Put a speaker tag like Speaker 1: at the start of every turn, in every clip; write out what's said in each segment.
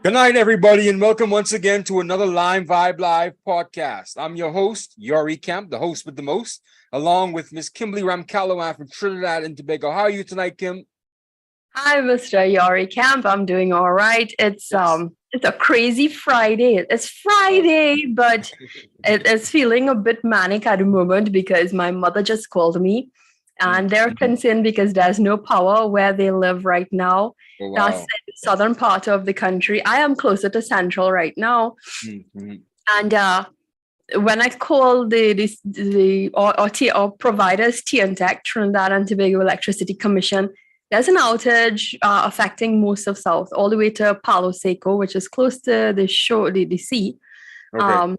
Speaker 1: Good night, everybody, and welcome once again to another LimeVibe Live podcast. I'm your host, Yori Kemp, the host with the most, along with Miss Kimberly Ramcallowan from Trinidad and Tobago. How are you tonight, Kim?
Speaker 2: Hi, Mr. Yori Camp. I'm doing all right. It's a crazy Friday. It's Friday, but it's feeling a bit manic at the moment because my mother just called me and they're concerned because there's no power where they live right now.
Speaker 1: Oh,
Speaker 2: That's
Speaker 1: wow.
Speaker 2: in the southern part of the country. I am closer to central right now.
Speaker 1: Mm-hmm.
Speaker 2: And when I call or providers TNTech, Trinidad and Tobago Electricity Commission, there's an outage affecting most of South, all the way to Palo Seco, which is close to the shore, the sea.
Speaker 1: Okay.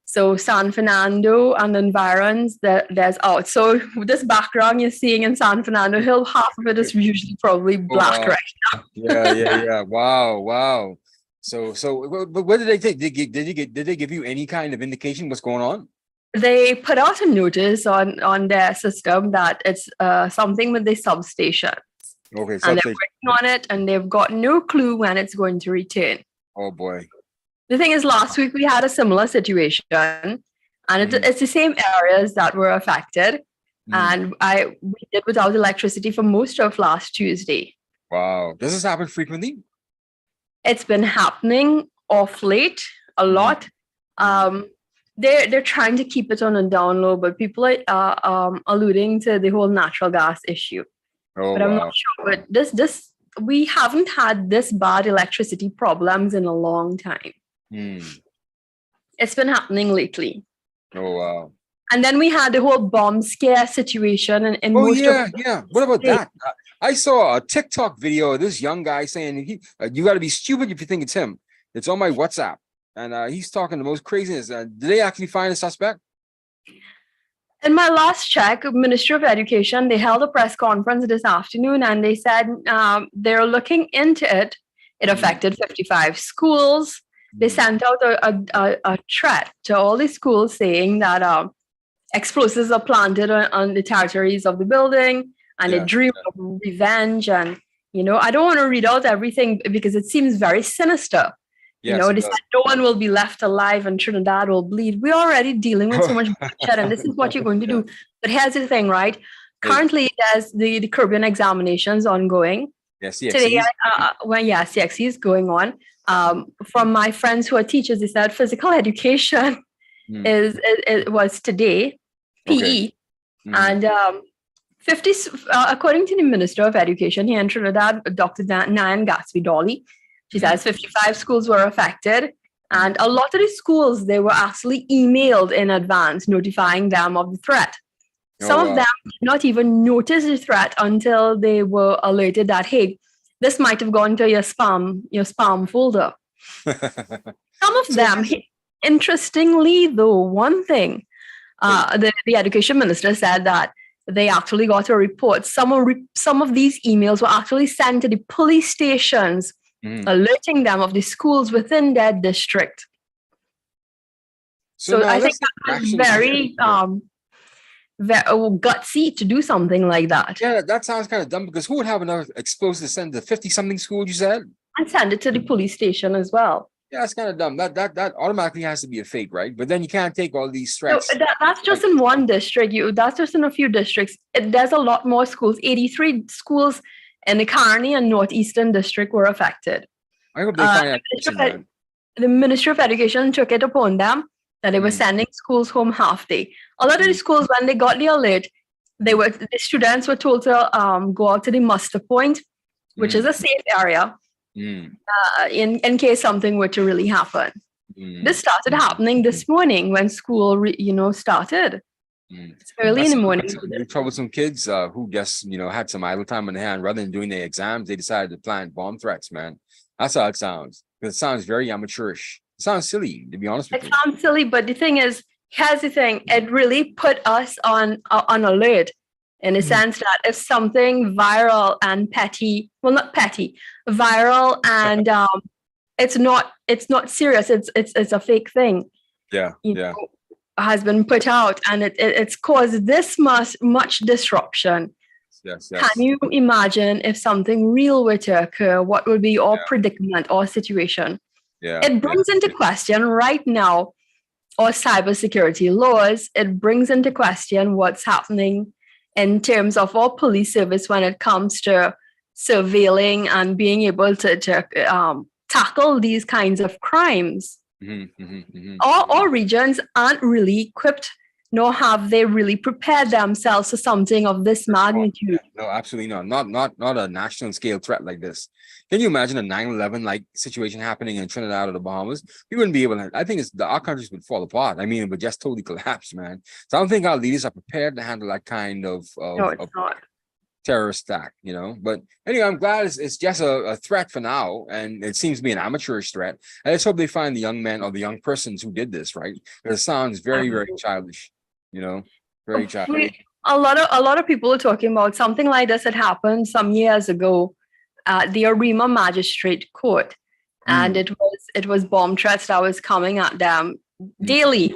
Speaker 2: So San Fernando and environs, there's out. So this background you're seeing in San Fernando Hill, half of it is usually probably black right now.
Speaker 1: Yeah. Wow. So, but what did they think? Did they give you any kind of indication what's going on?
Speaker 2: They put out a notice on their system that it's something with the substation.
Speaker 1: Okay,
Speaker 2: and they're working on it, and they've got no clue when it's going to return.
Speaker 1: Oh boy.
Speaker 2: The thing is, last week we had a similar situation, and it's the same areas that were affected, and we did without electricity for most of last Tuesday.
Speaker 1: Wow. Does this happen frequently?
Speaker 2: It's been happening off late a lot. They're trying to keep it on a down low, but people are alluding to the whole natural gas issue. But I'm not sure. But this we haven't had this bad electricity problems in a long time. It's been happening lately.
Speaker 1: Oh wow.
Speaker 2: And then we had the whole bomb scare situation in most of
Speaker 1: What about that? I saw a TikTok video of this young guy saying you got to be stupid if you think it's him. It's on my WhatsApp. And he's talking the most craziness. Did they actually find a suspect?
Speaker 2: In my last check, Ministry of Education, they held a press conference this afternoon, and they said they're looking into it. It affected 55 schools. They sent out a threat to all the schools saying that explosives are planted on the territories of the building, and they dream of revenge. And, I don't want to read out everything because it seems very sinister.
Speaker 1: Yes,
Speaker 2: they said no one will be left alive and Trinidad will bleed. We're already dealing with so much bloodshed, and this is what you're going to do. But here's the thing, right? Currently, there's the Caribbean examinations ongoing.
Speaker 1: Yes,
Speaker 2: today, CXC is going on. From my friends who are teachers, they said physical education was today, PE, and 50. According to the Minister of Education here in Trinidad, Dr. Nayan Gatsby-Dolly. She says 55 schools were affected, and a lot of the schools, they were actually emailed in advance notifying them of the threat. Some of them did not even notice the threat until they were alerted that, hey, this might have gone to your spam folder. Some of them, interestingly though, one thing, the education minister said that they actually got a report. Some of these emails were actually sent to the police stations, alerting them of the schools within their district. So I think that was very gutsy to do something like that.
Speaker 1: Yeah, that sounds kind of dumb, because who would have enough explosives to send to 50-something schools, you said?
Speaker 2: And send it to the police station as well.
Speaker 1: Yeah, it's kind of dumb. That automatically has to be a fake, right? But then you can't take all these threats.
Speaker 2: So that's just in one district. That's just in a few districts. There's a lot more schools. 83 schools in the Carney and Northeastern District were affected.
Speaker 1: I hope they find out.
Speaker 2: The Ministry of Education took it upon them that they were sending schools home half day. A lot of the schools, when they got the alert, the students were told to go out to the muster point, which is a safe area, in case something were to really happen. This started happening this morning when school started. It's early in the morning.
Speaker 1: Troublesome kids who just had some idle time on their hand. Rather than doing their exams, they decided to plan bomb threats, man. That's how it sounds. It sounds very amateurish. It sounds silly, to be honest with you.
Speaker 2: It sounds silly, but the thing is, here's the thing. It really put us on alert in the sense that if something viral and petty, well, not petty, viral and it's not serious. It's a fake thing.
Speaker 1: Yeah.
Speaker 2: Has been put out, and it's caused this much disruption.
Speaker 1: Yes,
Speaker 2: Can
Speaker 1: yes.
Speaker 2: you imagine if something real were to occur? What would be your
Speaker 1: Yeah,
Speaker 2: predicament or situation?
Speaker 1: yeah,
Speaker 2: It
Speaker 1: yeah.
Speaker 2: brings into question right now our cybersecurity laws. It brings into question what's happening in terms of our police service when it comes to surveilling and being able to tackle these kinds of crimes. Our regions aren't really equipped, nor have they really prepared themselves for something of this magnitude.
Speaker 1: No, absolutely not. Not a national scale threat like this. Can you imagine a 9/11 like situation happening in Trinidad or the Bahamas? We wouldn't be able to. I think our countries would fall apart. I mean, it would just totally collapse, man. So I don't think our leaders are prepared to handle that kind of
Speaker 2: No, it's not.
Speaker 1: terrorist attack, But anyway, I'm glad it's just a threat for now, and it seems to be an amateurish threat. I just hope they find the young men or the young persons who did this, right? Because it sounds very, very childish, very childish.
Speaker 2: A lot of people are talking about something like this had happened some years ago at the Arima Magistrate Court, and it was bomb threats that was coming at them daily.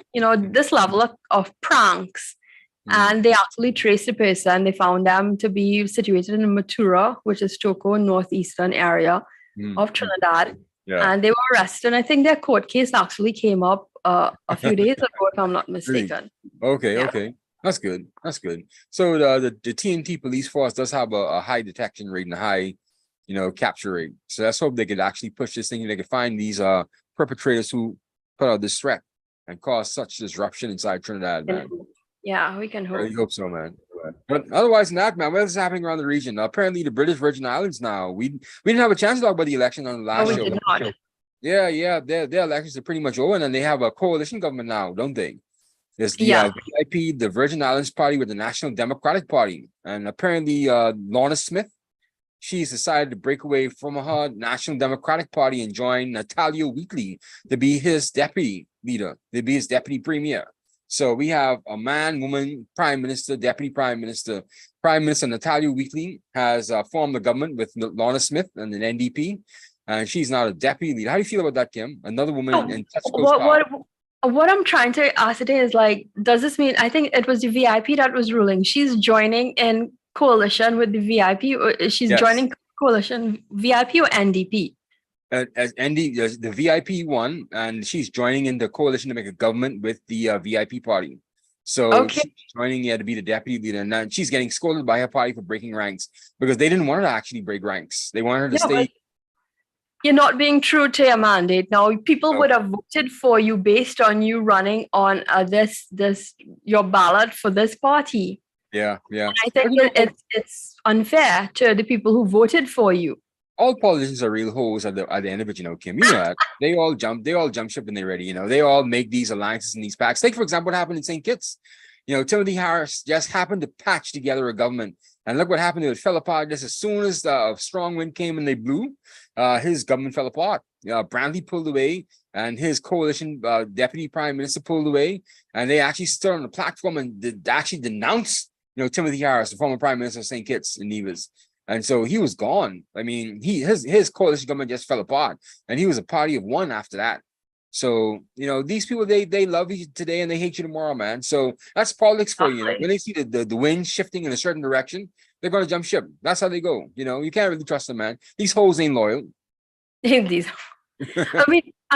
Speaker 2: This level of pranks, and they actually traced the person. They found them to be situated in Matura, which is Toko, northeastern area of Trinidad,
Speaker 1: Yeah.
Speaker 2: and they were arrested. And I think their court case actually came up a few days ago, if I'm not mistaken.
Speaker 1: Okay,
Speaker 2: Yeah.
Speaker 1: okay. That's good. That's good. So the TNT police force does have a high detection rate and a high, capture rate. So let's hope they could actually push this thing and they could find these perpetrators who put out this threat and cause such disruption inside Trinidad, man.
Speaker 2: Yeah, we can
Speaker 1: I
Speaker 2: hope.
Speaker 1: really hope so, man. But otherwise than that, man, what is happening around the region? Apparently the British Virgin Islands now. We didn't have a chance to talk about the election on the last
Speaker 2: No,
Speaker 1: show.
Speaker 2: we did not.
Speaker 1: Yeah, their elections are pretty much over, and then they have a coalition government now, don't they? There's the
Speaker 2: Yeah.
Speaker 1: VIP, the Virgin Islands Party with the National Democratic Party. And apparently Lorna Smith, she's decided to break away from her National Democratic Party and join Natalia Wheatley to be his deputy leader, to be his deputy premier. So we have a man, woman, prime minister, deputy prime minister. Prime Minister Natalia Wheatley has formed the government with Lorna Smith and an NDP. And she's now a deputy leader. How do you feel about that, Kim? Another woman in such close power.
Speaker 2: What I'm trying to ascertain is, like, does this mean, I think it was the VIP that was ruling. She's joining in coalition with the VIP, or she's joining coalition VIP or NDP?
Speaker 1: As the VIP won, and she's joining in the coalition to make a government with the VIP party. So she's joining to be the deputy leader, and then she's getting scolded by her party for breaking ranks because they didn't want her to actually break ranks. They wanted her to stay.
Speaker 2: You're not being true to your mandate. Now, people would have voted for you based on you running on your ballot for this party.
Speaker 1: Yeah.
Speaker 2: And I think it's unfair to the people who voted for you.
Speaker 1: All politicians are real hoes at the end of it, Kim. You know that. They all jump ship when they're ready. They all make these alliances and these pacts. Take, for example, what happened in St. Kitts. Timothy Harris just happened to patch together a government. And look what happened. It fell apart just as soon as the strong wind came and they blew. His government fell apart. Brantley pulled away, and his coalition deputy prime minister pulled away. And they actually stood on the platform and actually denounced, Timothy Harris, the former prime minister of St. Kitts and Nevis. And so he was gone. I mean, his coalition government just fell apart, and he was a party of one after that. So, these people, they love you today and they hate you tomorrow, man. So that's politics for you. When they see the wind shifting in a certain direction, they're going to jump ship. That's how they go. You can't really trust them, man. These hoes ain't loyal.
Speaker 2: These. I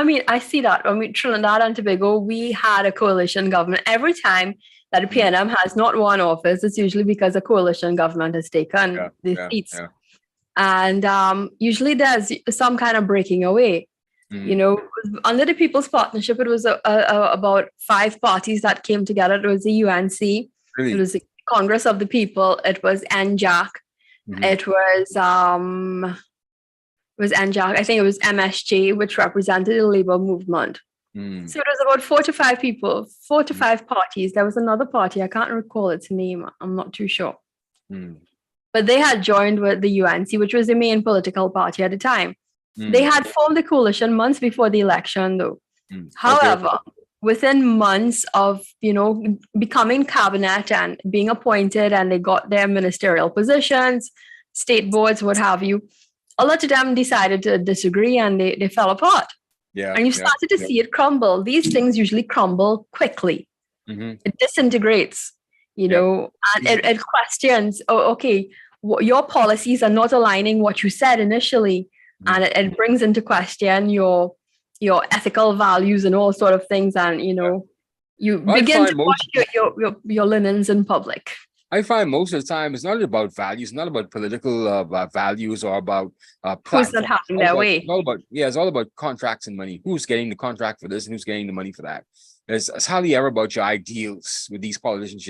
Speaker 2: mean, I see that. Trinidad and Tobago, we had a coalition government. Every time that a PNM has not won office, it's usually because a coalition government has taken the seats. Yeah. And usually there's some kind of breaking away. Under the People's Partnership, it was about 5 parties that came together. It was the UNC, really? It was the Congress of the People, it was NJAC, it was NJAC, I think it was MSJ, which represented the labor movement. So it was about 4 to 5 people, 4 to 5 parties. There was another party, I can't recall its name, I'm not too sure. But they had joined with the UNC, which was the main political party at the time. They had formed the coalition months before the election, though. However, within months of, becoming cabinet and being appointed, and they got their ministerial positions, state boards, what have you, a lot of them decided to disagree, and they fell apart. Yeah, and you started to see it crumble. These things usually crumble quickly. It disintegrates. and it questions, oh, okay, your policies are not aligning what you said initially, and it brings into question your ethical values and all sort of things, and you begin to wash your linens in public.
Speaker 1: I find most of the time it's not about values, not about political values or about
Speaker 2: who's not having their way.
Speaker 1: It's all about contracts and money. Who's getting the contract for this and who's getting the money for that? It's hardly ever about your ideals with these politicians,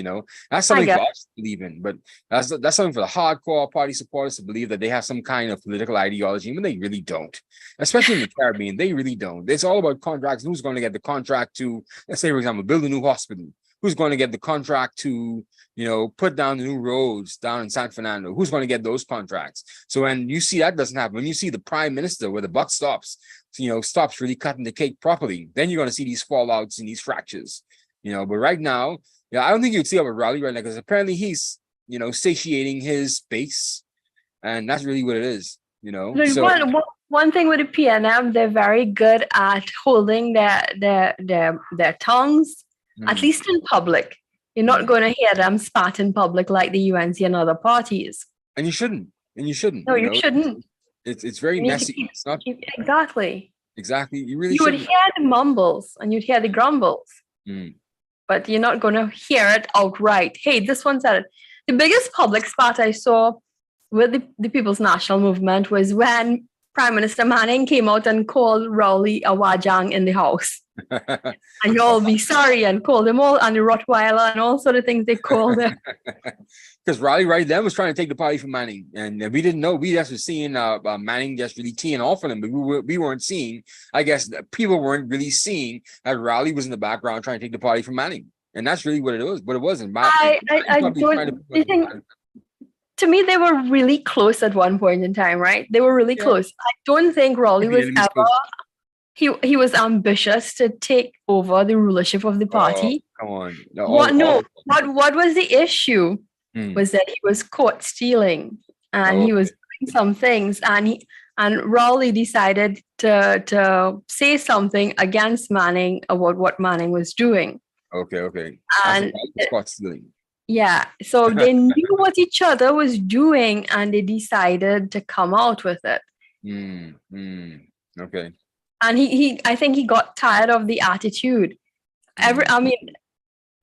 Speaker 1: That's something for us to believe in, but that's something for the hardcore party supporters to believe that they have some kind of political ideology when they really don't. Especially in the Caribbean, they really don't. It's all about contracts. Who's going to get the contract to, let's say, for example, build a new hospital? Who's going to get the contract to, put down the new roads down in San Fernando? Who's going to get those contracts? So when you see that doesn't happen, when you see the prime minister where the buck stops, stops really cutting the cake properly, then you're going to see these fallouts and these fractures, But right now, I don't think you'd see it with Raleigh right now because apparently he's, satiating his base, and that's really what it is, So
Speaker 2: one thing with the PNM, they're very good at holding their tongues, at least in public. You're not going to hear them spat in public like the UNC and other parties.
Speaker 1: And you shouldn't. No,
Speaker 2: you shouldn't.
Speaker 1: It's very messy. It's not
Speaker 2: exactly.
Speaker 1: You
Speaker 2: would hear the mumbles and you'd hear the grumbles, but you're not going to hear it outright. Hey, this one said it. The biggest public spat I saw with the People's National Movement was when Prime Minister Manning came out and called Rowley a wajang in the house. And you'll be sorry and called them all and the Rottweiler and all sort of things they called them.
Speaker 1: Because Raleigh right then was trying to take the party from Manning, and we didn't know. We just were seeing Manning just really teeing off on him, but we weren't seeing. I guess people weren't really seeing that Raleigh was in the background trying to take the party from Manning, and that's really what it was. But it wasn't.
Speaker 2: I don't think. To me, they were really close at one point in time, right? They were really close. I don't think Raleigh was ever. He was ambitious to take over the rulership of the party.
Speaker 1: Come on.
Speaker 2: What was the issue? Was that he was caught stealing, and he was doing some things, and Rowley decided to say something against Manning about what Manning was doing.
Speaker 1: Okay.
Speaker 2: And
Speaker 1: caught stealing.
Speaker 2: Yeah, so they knew what each other was doing, and they decided to come out with it.
Speaker 1: Okay.
Speaker 2: And I think he got tired of the attitude. There's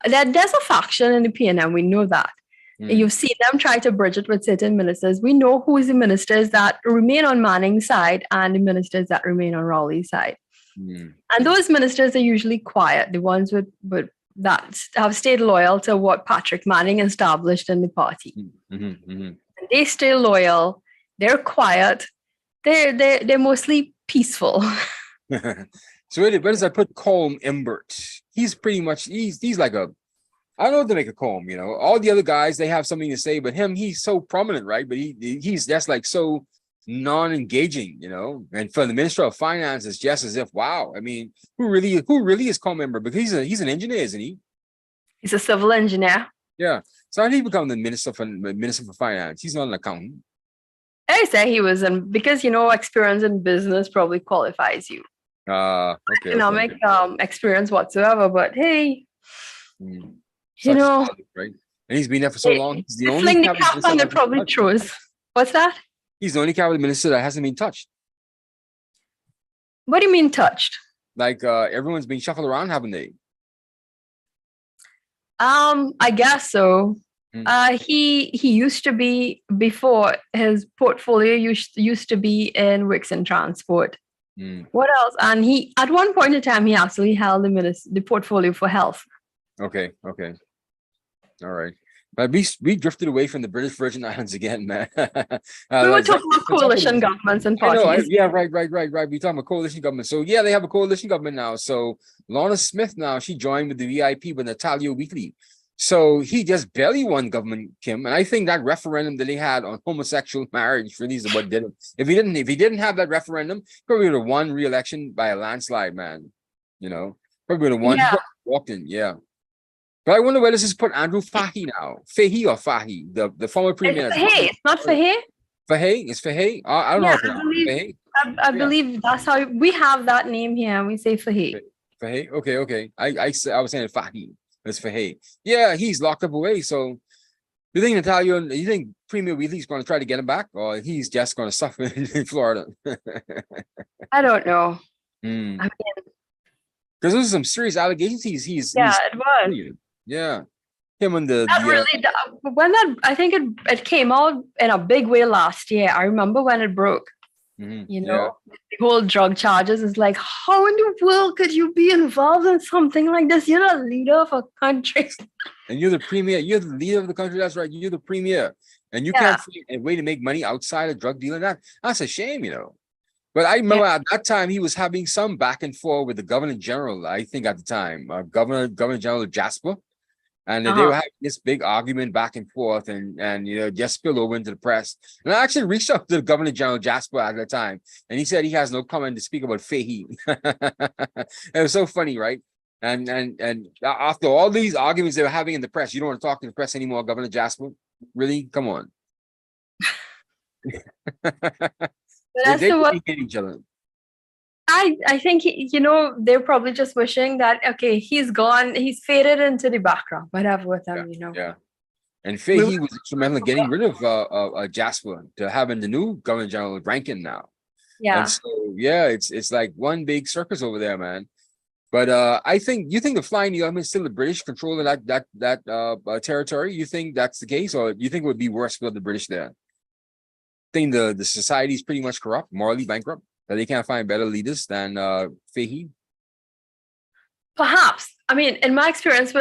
Speaker 2: a faction in the PNM, we know that. You see them try to bridge it with certain ministers. We know who is the ministers that remain on Manning's side and the ministers that remain on Rowley's side. And those ministers are usually quiet, the ones that have stayed loyal to what Patrick Manning established in the party. And they stay loyal, they're quiet, they're mostly peaceful.
Speaker 1: So where does I put Colm Imbert? He's pretty much he's like I don't know what to make a Colm, All the other guys, they have something to say, but him, he's so prominent, right? But he's just like so non-engaging, And for the Minister of Finance, it's just as if, wow. I mean, who really is Colm Imbert? Because he's an engineer, isn't he?
Speaker 2: He's a civil engineer.
Speaker 1: Yeah. So how did he become the Minister for Finance? He's not an accountant.
Speaker 2: I say he was, because experience in business probably qualifies you.
Speaker 1: Okay.
Speaker 2: Economic experience whatsoever, but hey,
Speaker 1: right? And he's been there for so long. He's the only
Speaker 2: cap on it probably throws. What's that?
Speaker 1: He's the only cabinet minister that hasn't been touched.
Speaker 2: What do you mean touched?
Speaker 1: Like everyone's been shuffled around, haven't they?
Speaker 2: I guess so. He used to be, before his portfolio used to be in Works and Transport. What else? And he, at one point in time, he actually held the portfolio for health.
Speaker 1: Okay. All right. But we drifted away from the British Virgin Islands again, man.
Speaker 2: We were talking about coalition governments and parties.
Speaker 1: Right. We're talking about coalition government. So yeah, they have a coalition government now. So Lorna Smith now, she joined with the VIP with Natalia Weekly. So he just barely won government, Kim. And I think that referendum that they had on homosexual marriage really is what did it. If he didn't have that referendum, probably would have won re-election by a landslide, man. Probably would have won.
Speaker 2: Yeah.
Speaker 1: Walked in, yeah. But I wonder where this is put Andrew Fahy now. Fahy or Fahy, the former premier.
Speaker 2: It's not Fahy.
Speaker 1: Fahy? It's Fahy? I don't know.
Speaker 2: I believe that's how we have that name here. We say Fahy.
Speaker 1: Fahy? Okay. I was saying Fahy. It's for hate. Yeah, he's locked up away. So you think Natalia, you think Premier Wheatley's going to try to get him back, or he's just going to suffer in Florida?
Speaker 2: I don't know.
Speaker 1: Because
Speaker 2: I mean,
Speaker 1: those are some serious allegations.
Speaker 2: yeah, it was.
Speaker 1: Yeah, him and the
Speaker 2: That really, when that, I think it came out in a big way last year. I remember when it broke. You know, the whole drug charges is like, how in the world could you be involved in something like this? You're the leader of a country.
Speaker 1: And you're the premier. You're the leader of the country. That's right. You're the premier. And you can't find a way to make money outside of drug dealing. That's a shame, you know. But I remember at that time he was having some back and forth with the governor general, I think at the time, Governor General Jasper. And they were having this big argument back and forth, and you know, just spilled over into the press. And I actually reached out to the Governor General Jasper at the time, and he said he has no comment to speak about Fahey. It was so funny, right? And after all these arguments they were having in the press, you don't want to talk to the press anymore, Governor Jasper? Really? Come on. They hate each other.
Speaker 2: I think, you know, they're probably just wishing that, okay, he's gone, he's faded into the background, whatever with them, you know.
Speaker 1: Yeah. And Fahey was instrumental in getting rid of Jasper to having the new Governor General Rankin now.
Speaker 2: Yeah.
Speaker 1: And so, yeah, it's like one big circus over there, man. But I think, you think the Flying Eagle is still the British controlling that territory? You think that's the case, or you think it would be worse for the British there? Think the society is pretty much corrupt, morally bankrupt, that they can't find better leaders than Fahey?
Speaker 2: Perhaps. I mean, in my experience,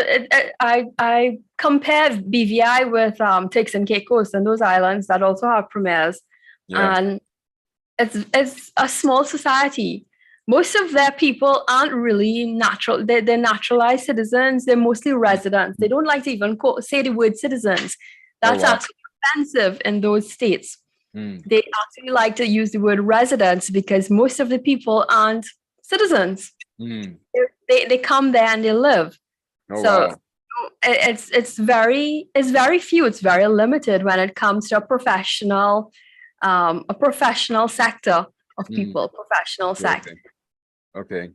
Speaker 2: I compared BVI with Turks and Caicos and those islands that also have premiers, and it's a small society. Most of their people aren't really natural. They're naturalized citizens. They're mostly residents. They don't like to even say the word citizens. That's actually offensive in those states. They actually like to use the word residents because most of the people aren't citizens. They come there and they live. It's very few. It's very limited when it comes to a professional sector of people. Professional sector.
Speaker 1: Okay.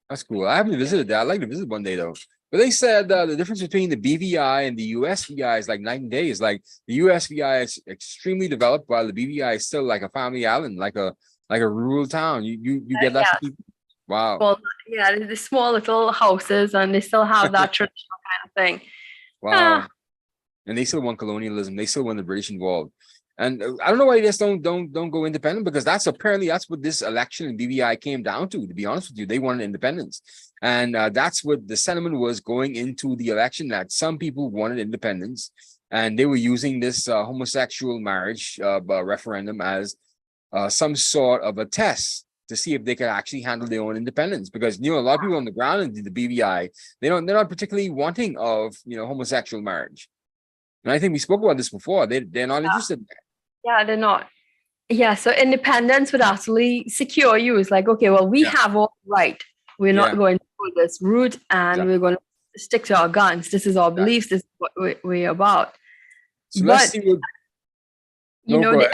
Speaker 1: That's cool. I haven't visited that. I'd like to visit one day though. But they said the difference between the BVI and the USVI is like night and day. It's like the USVI is extremely developed, while the BVI is still like a family island, like a rural town. You get that. Wow.
Speaker 2: Well, yeah, the small little houses, and they still have that traditional kind of thing.
Speaker 1: Wow. And they still want colonialism. They still want the British involved. And I don't know why they just don't go independent, because that's what this election in BVI came down to be honest with you. They wanted independence. And that's what the sentiment was going into the election, that some people wanted independence, and they were using this homosexual marriage referendum as some sort of a test to see if they could actually handle their own independence. Because, you know, a lot of people on the ground in the BVI, they're not particularly wanting of, you know, homosexual marriage. And I think we spoke about this before. They're not interested in that.
Speaker 2: Yeah, they're not. Yeah, so independence would actually secure you. It's like, okay, well, we have all right. We're not going to go this route, and we're going to stick to our guns. This is our beliefs. This is what we're about.
Speaker 1: So let's see what...
Speaker 2: You know, they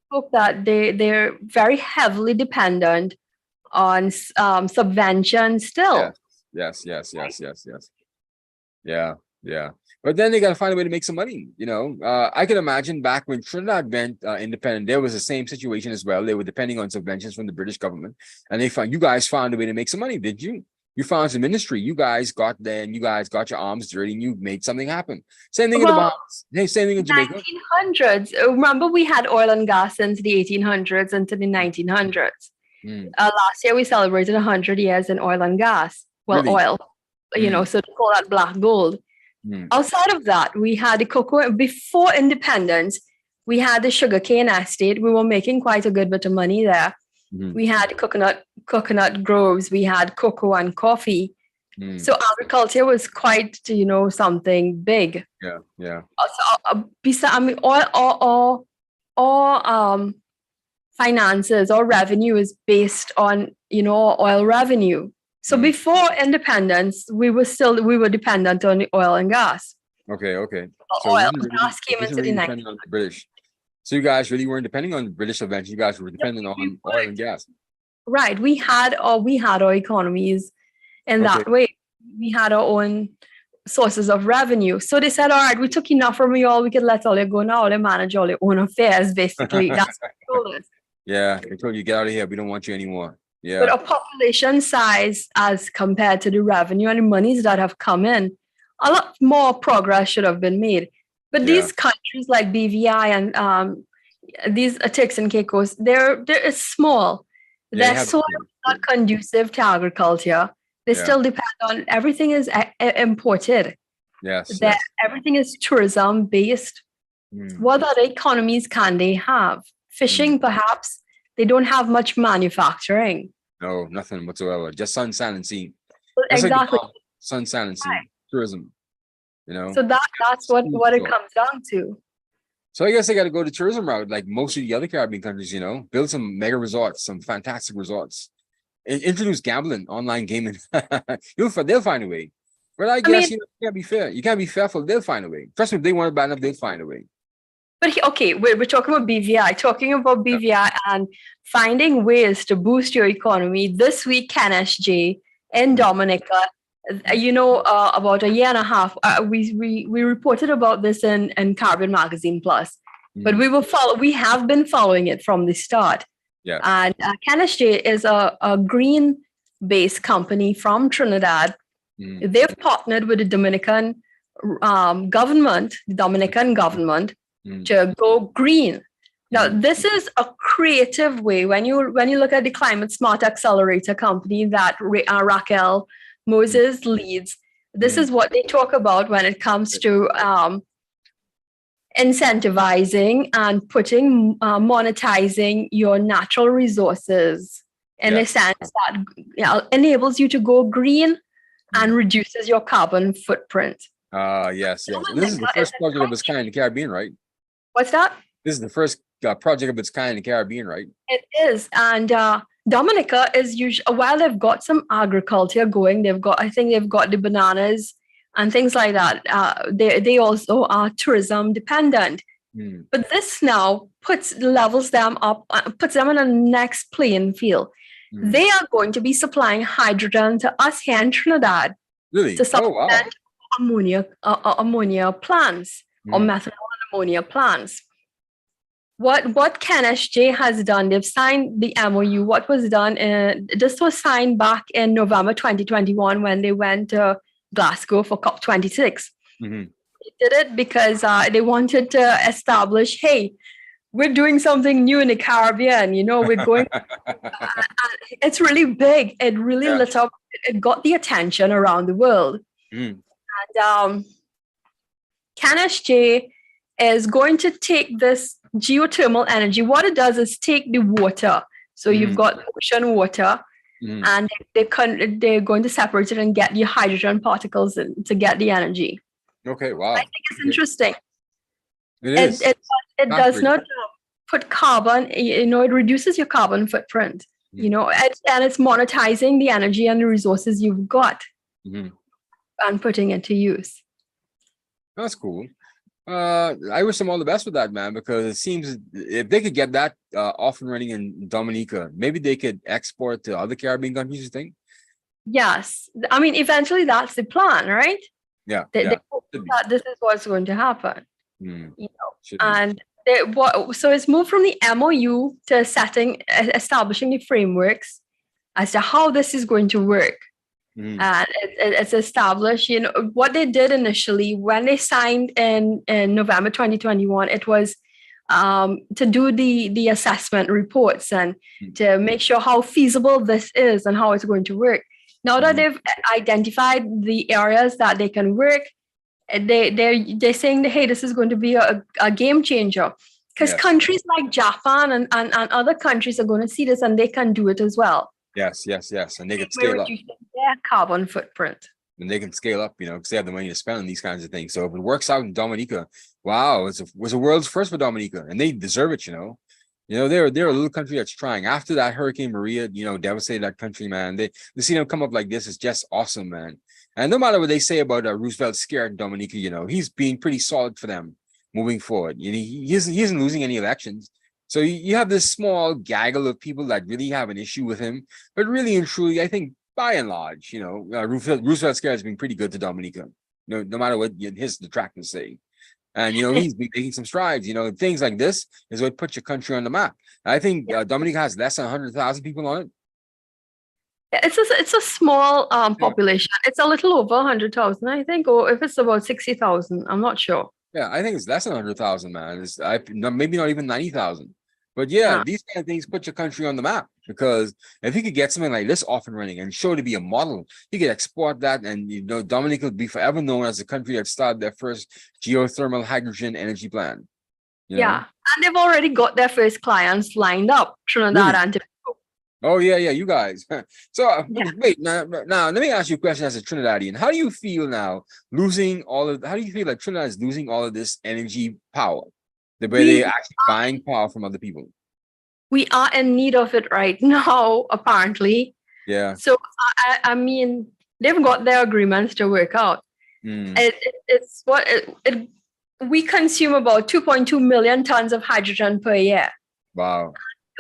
Speaker 2: spoke that they're very heavily dependent on subventions still.
Speaker 1: Yes. Yeah. But then they got to find a way to make some money. You know, I can imagine back when Trinidad went independent, there was the same situation as well. They were depending on subventions from the British government, and you guys found a way to make some money, did you? You found some industry. You guys got there, and you guys got your arms dirty, and you made something happen. Same thing in the Bahamas. Hey, same thing in Jamaica.
Speaker 2: 1900s. Remember, we had oil and gas since the 1800s into the 1900s. Last year we celebrated 100 years in oil and gas. Well, really? Oil, you know, so they call that black gold. Outside of that, we had the cocoa. Before independence, we had the sugarcane estate. We were making quite a good bit of money there. We had coconut groves. We had cocoa and coffee. So agriculture was quite, you know, something big.
Speaker 1: Yeah.
Speaker 2: I mean, all finances or revenue is based on, you know, oil revenue. So before independence, we were dependent on the oil and gas.
Speaker 1: Okay.
Speaker 2: So oil and gas came into the
Speaker 1: 90s. British. So you guys really weren't depending on British subventions. You guys were dependent on oil and gas.
Speaker 2: Right. We had our economies in that way. We had our own sources of revenue. So they said, all right, we took enough from you all. We could let all you go now. All you manage all your own affairs, basically. That's what they told us.
Speaker 1: Yeah, they told you get out of here. We don't want you anymore. Yeah.
Speaker 2: But a population size as compared to the revenue and the monies that have come in, a lot more progress should have been made. But these countries like BVI and these Turks and Caicos, they're small. Their soil is not conducive to agriculture. They still depend on everything is imported.
Speaker 1: Yes.
Speaker 2: Everything is tourism based. What other economies can they have? Fishing, perhaps. They don't have much manufacturing.
Speaker 1: No, nothing whatsoever. Just sun, sand, and sea.
Speaker 2: Exactly.
Speaker 1: Like sun, sand, and sea. Tourism.
Speaker 2: So that's what it comes down to.
Speaker 1: So I guess they got to go the tourism route, like most of the other Caribbean countries. Build some mega resorts, some fantastic resorts. Introduce gambling, online gaming. They'll find a way. But I guess you can't be fair. You can't be fearful. They'll find a way. Trust me, if they want it bad enough, they'll find a way.
Speaker 2: But okay, we're talking about BVI, and finding ways to boost your economy. This week, KNSJ in Dominica, about a year and a half, we reported about this in Caribbean Magazine Plus, but we have been following it from the start.
Speaker 1: Yeah.
Speaker 2: And KNSJ is a green-based company from Trinidad. They've partnered with the Dominican government, to go green. Now, this is a creative way. When you look at the Climate Smart Accelerator company that Raquel Moses leads, this is what they talk about when it comes to incentivizing and monetizing your natural resources in a sense that enables you to go green and reduces your carbon footprint.
Speaker 1: Yes. And this is the first project of its kind in the Caribbean, right?
Speaker 2: What's that?
Speaker 1: This is the first project of its kind in the Caribbean, right?
Speaker 2: It is. And Dominica is usually, while they've got some agriculture going, I think they've got the bananas and things like that. They also are tourism dependent. But this now levels them up, puts them in a next playing field. They are going to be supplying hydrogen to us here in Trinidad.
Speaker 1: Really?
Speaker 2: To supplement ammonia plants or methanol and ammonia plants. What KNSJ has done, they've signed the MOU. What was done, this was signed back in November 2021 when they went to Glasgow for COP26. They did it because they wanted to establish, hey, we're doing something new in the Caribbean. We're going. It's really big. It really lit up. It got the attention around the world. And KNSJ is going to take this geothermal energy. What it does is take the water. So you've got ocean water, and they're going to separate it and get the hydrogen particles to get the energy.
Speaker 1: Okay, wow. I
Speaker 2: think it's interesting.
Speaker 1: It is.
Speaker 2: It does not put carbon, it reduces your carbon footprint, and it's monetizing the energy and the resources you've got and putting it to use.
Speaker 1: That's cool. I wish them all the best with that, man, because it seems if they could get that off and running in Dominica, maybe they could export to other Caribbean countries, you think?
Speaker 2: Yes. I mean, eventually that's the plan, right?
Speaker 1: Yeah.
Speaker 2: They hope that this is what's going to happen. And so it's moved from the MOU to establishing the frameworks as to how this is going to work. And it's established, what they did initially when they signed in November 2021, it was to do the assessment reports and to make sure how feasible this is and how it's going to work. Now that they've identified the areas that they can work, they're saying that, hey, this is going to be a game changer, because countries like Japan and other countries are going to see this and they can do it as well.
Speaker 1: Yes. And they can scale up
Speaker 2: their carbon footprint.
Speaker 1: And they can scale up, because they have the money to spend on these kinds of things. So if it works out in Dominica, wow, it was a world's first for Dominica, and they deserve it. They're a little country that's trying. After that Hurricane Maria, devastated that country, man. They see them come up like this is just awesome, man. And no matter what they say about Roosevelt scared Dominica, he's being pretty solid for them moving forward. He isn't losing any elections. So you have this small gaggle of people that really have an issue with him, but really and truly, I think by and large, Roosevelt scare has been pretty good to Dominica. no matter what his detractors say. And he's been making some strides. Things like this is what puts your country on the map. I think Dominica has less than 100,000 people on it.
Speaker 2: It's a small population. It's a little over 100,000, I think, or if it's about 60,000, I'm not sure.
Speaker 1: Yeah, I think it's less than 100,000, man. Maybe not even 90,000. But yeah, these kind of things put your country on the map, because if you could get something like this off and running and show to be a model, you could export that, and Dominica would be forever known as the country that started their first geothermal hydrogen energy plant.
Speaker 2: Yeah, and they've already got their first clients lined up, Trinidad and Tobago.
Speaker 1: Oh yeah, you guys. So wait, now let me ask you a question as a Trinidadian. How do you feel now how do you feel like Trinidad is losing all of this energy power? The way they're actually buying power from other people.
Speaker 2: We are in need of it right now, apparently.
Speaker 1: Yeah.
Speaker 2: So I mean, they've got their agreements to work out. We consume about 2.2 million tons of hydrogen per year.
Speaker 1: Wow.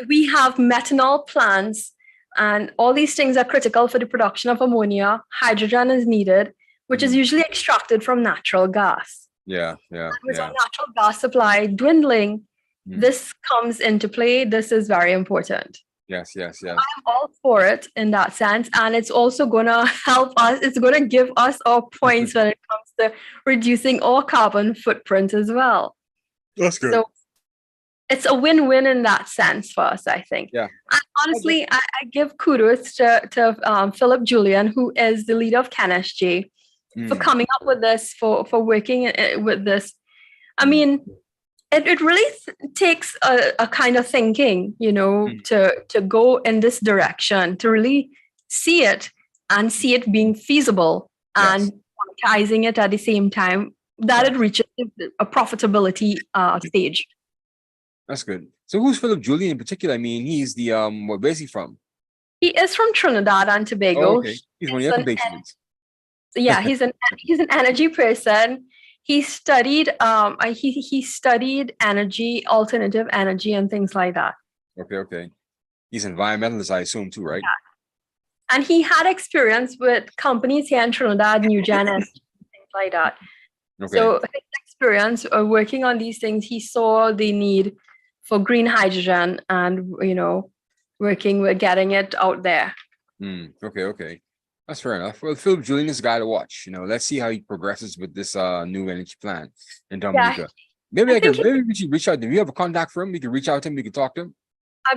Speaker 2: We have methanol plants, and all these things are critical for the production of ammonia. Hydrogen is needed, which is usually extracted from natural gas.
Speaker 1: Yeah.
Speaker 2: With our natural gas supply dwindling, this comes into play. This is very important.
Speaker 1: Yes.
Speaker 2: I'm all for it in that sense. And it's also going to help us. It's going to give us our points when it comes to reducing our carbon footprint as well.
Speaker 1: That's good.
Speaker 2: So it's a win-win in that sense for us, I think.
Speaker 1: Yeah.
Speaker 2: And honestly, I give kudos to Philip Julian, who is the leader of CanSJ, for coming up with this, for working with this. I mean, it really takes a kind of thinking, to go in this direction, to really see it and see it being feasible and monetizing it at the same time that it reaches a profitability stage.
Speaker 1: That's good. So who's Philip Julian in particular? I mean, he's the where's he from?
Speaker 2: He is from Trinidad and Tobago.
Speaker 1: Oh, okay. He's one of your compatriots.
Speaker 2: Yeah, he's an energy person. He studied he studied energy, alternative energy, and things like that.
Speaker 1: Okay. He's an environmentalist, I assume, too, right?
Speaker 2: Yeah. And he had experience with companies here in Trinidad, New Gen, and things like that. Okay. So his experience working on these things, he saw the need for green hydrogen, and working with getting it out there.
Speaker 1: Okay. That's fair enough. Well, Philip Julian is a guy to watch. Let's see how he progresses with this new energy plan in Dominica. Yeah, maybe we should reach out. Do you have a contact for him? We can reach out to him. We can talk to him.
Speaker 2: I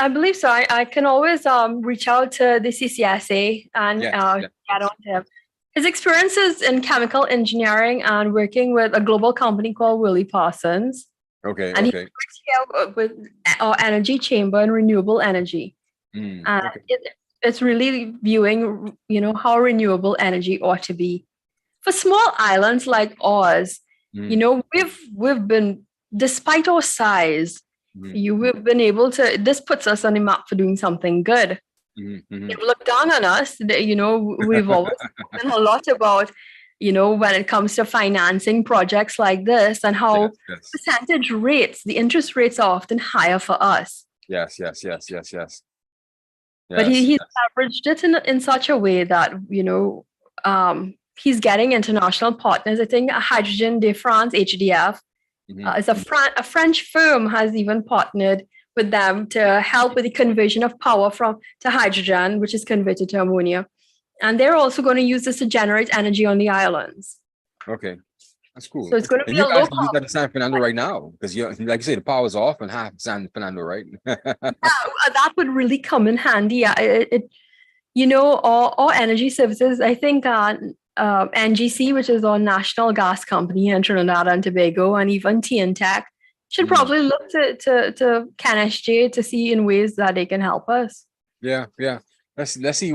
Speaker 2: believe so. I can always reach out to the CCSA and get on to him. His experiences in chemical engineering and working with a global company called Willie Parsons.
Speaker 1: Okay.
Speaker 2: And he works here with our energy chamber and renewable energy. It's really viewing, how renewable energy ought to be. For small islands like ours, we've been, despite our size, we've been able to, this puts us on the map for doing something good. They've looked down on us. We've always spoken a lot about, when it comes to financing projects like this, and how percentage rates, the interest rates are often higher for us.
Speaker 1: Yes.
Speaker 2: But he's leveraged it in such a way that, he's getting international partners. I think Hydrogen de France, HDF, is a French firm, has even partnered with them to help with the conversion of power to hydrogen, which is converted to ammonia. And they're also going to use this to generate energy on the islands.
Speaker 1: Okay. That's cool.
Speaker 2: So it's going to be
Speaker 1: you guys can use that in San Fernando right now, because like you say, the power's off and half San Fernando, right?
Speaker 2: That would really come in handy. Our energy services, I think NGC, which is our national gas company in Trinidad and Tobago, and even TNTech should probably look to CanSJ to see in ways that they can help us. Yeah.
Speaker 1: Let's see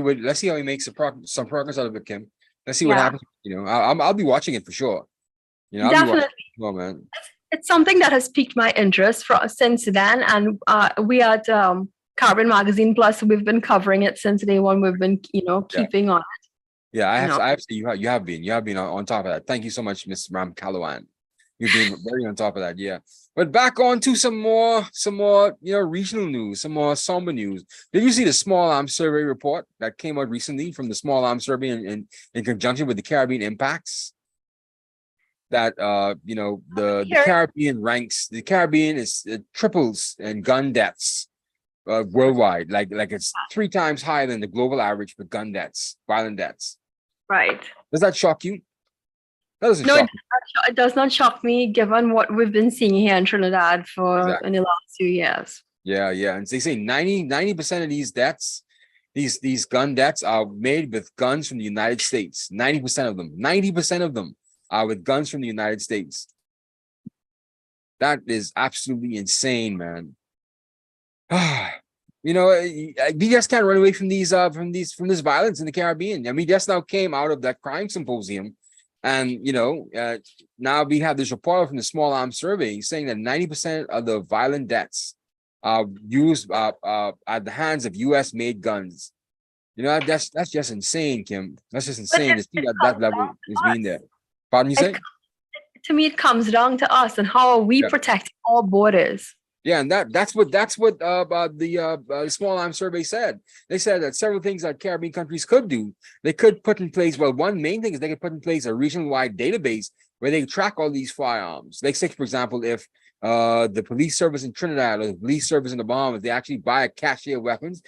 Speaker 1: how he makes some progress out of it, Kim. Let's see what happens. I'll be watching it for sure.
Speaker 2: Definitely.
Speaker 1: Oh man,
Speaker 2: it's something that has piqued my interest since then, and we at Carbon Magazine Plus, we've been covering it since day one. We've been, keeping on it.
Speaker 1: Yeah, I have to say you have been on top of that. Thank you so much, Miss Ram Calawan. You've been very on top of that, yeah. But back on to some more, regional news, some more somber news. Did you see the small arms survey report that came out recently from the small arms survey in conjunction with the Caribbean impacts? that the Caribbean ranks. The Caribbean is triples in gun deaths worldwide. Like it's 3 times higher than the global average for gun deaths, violent deaths.
Speaker 2: Right.
Speaker 1: Does that shock you? That doesn't
Speaker 2: No,
Speaker 1: shock me.
Speaker 2: it does not shock me given what we've been seeing here in Trinidad in the last few years.
Speaker 1: Yeah. And they say 90% of these deaths, these gun deaths are made with guns from the United States. 90% of them. 90% of them are with guns from the United States. That is absolutely insane, man. We just can't run away from this violence in the Caribbean. And we just now came out of that crime symposium, and now we have this report from the Small Arms Survey saying that 90% of the violent deaths are used at the hands of U.S. made guns. That's just insane, Kim. That's just insane to see that level is being there. Pardon me, say?
Speaker 2: To me, it comes down to us and how are we protecting our borders.
Speaker 1: Yeah, and that's what the Small Arms Survey said. They said that several things that Caribbean countries could do. They could put in place, one main thing is they could put in place a region-wide database where they track all these firearms. Like, say, for example, if the police service in Trinidad or the police service in the Bahamas, they actually buy a cache of weapons,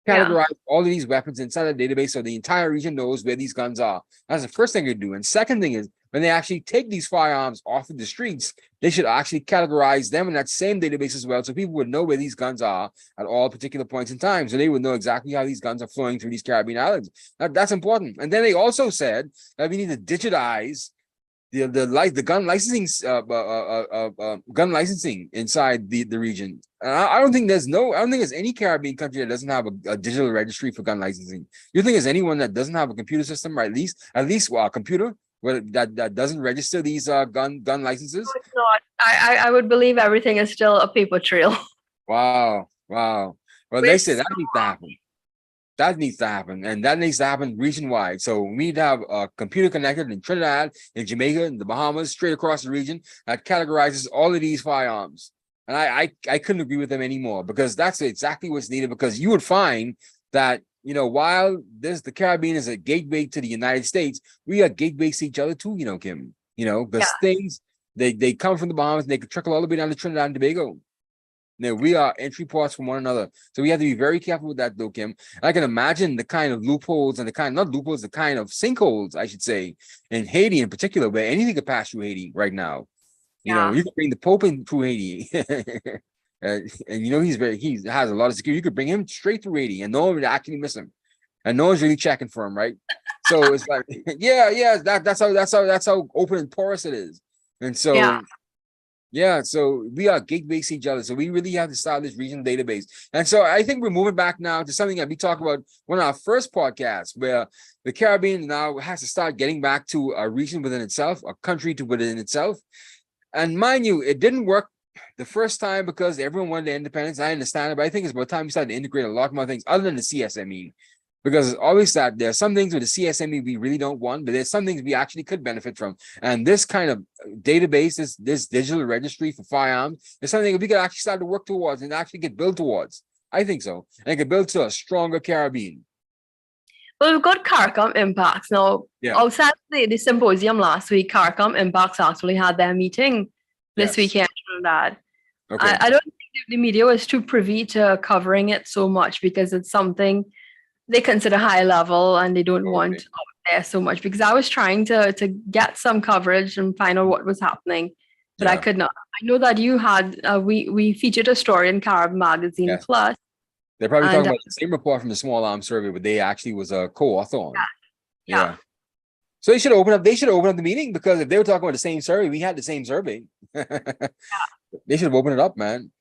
Speaker 1: categorize all of these weapons inside a database so the entire region knows where these guns are. That's the first thing they do. And second thing is, when they actually take these firearms off of the streets, they should actually categorize them in that same database as well, so people would know where these guns are at all particular points in time, so they would know exactly how these guns are flowing through these Caribbean islands. That's important. And then they also said that we need to digitize the gun licensing inside the region. I don't think there's any Caribbean country that doesn't have a digital registry for gun licensing. You think there's anyone that doesn't have a computer system, or at least a computer that doesn't register these gun licenses?
Speaker 2: No, it's not. I would believe everything is still a paper trail.
Speaker 1: Wow. Well, they say that needs to happen. That needs to happen, and that needs to happen region-wide. So we need to have a computer connected in Trinidad, in Jamaica, in the Bahamas, straight across the region that categorizes all of these firearms. And I couldn't agree with them anymore, because that's exactly what's needed. Because you would find that, while the Caribbean is a gateway to the United States, we are gateways to each other too, Kim. Because things they come from the Bahamas and they could trickle all the way down to Trinidad and Tobago. We are entry ports from one another. So we have to be very careful with that, though, Kim. I can imagine the kind of loopholes and the kind of sinkholes, I should say, in Haiti in particular, where anything could pass through Haiti right now. You can bring the Pope in through Haiti. And he has a lot of security. You could bring him straight through Haiti and no one would actually miss him. And no one's really checking for him, right? So it's like, that's how open and porous it is. And so so we are gateways to each other. So we really have to start this regional database. And so I think we're moving back now to something that we talked about one of our first podcasts, where the Caribbean now has to start getting back to a region within itself, a country within itself. And mind you, it didn't work the first time because everyone wanted their independence. I understand it, but I think it's about time we started to integrate a lot more things other than the CSME. Because always that there are some things with the CSME we really don't want, but there's some things we actually could benefit from. And this kind of database, this digital registry for firearms, is something we could actually start to work towards and actually get built towards. I think so. And it could build to a stronger Caribbean.
Speaker 2: Well, we've got CARICOM Impacts. Now, outside the symposium last week, CARICOM Impacts actually had their meeting this weekend in Trinidad. Okay. I don't think the media was too privy to covering it so much because it's something they consider high level and they don't want out there so much, because I was trying to get some coverage and find out what was happening, but I could not. I know that you had, we featured a story in Carib Magazine Plus.
Speaker 1: They're probably talking about the same report from the Small Arms Survey, but they actually was a co-author on. Yeah. So they should open up the meeting, because if they were talking about the same survey, we had the same survey. They should have opened it up, man.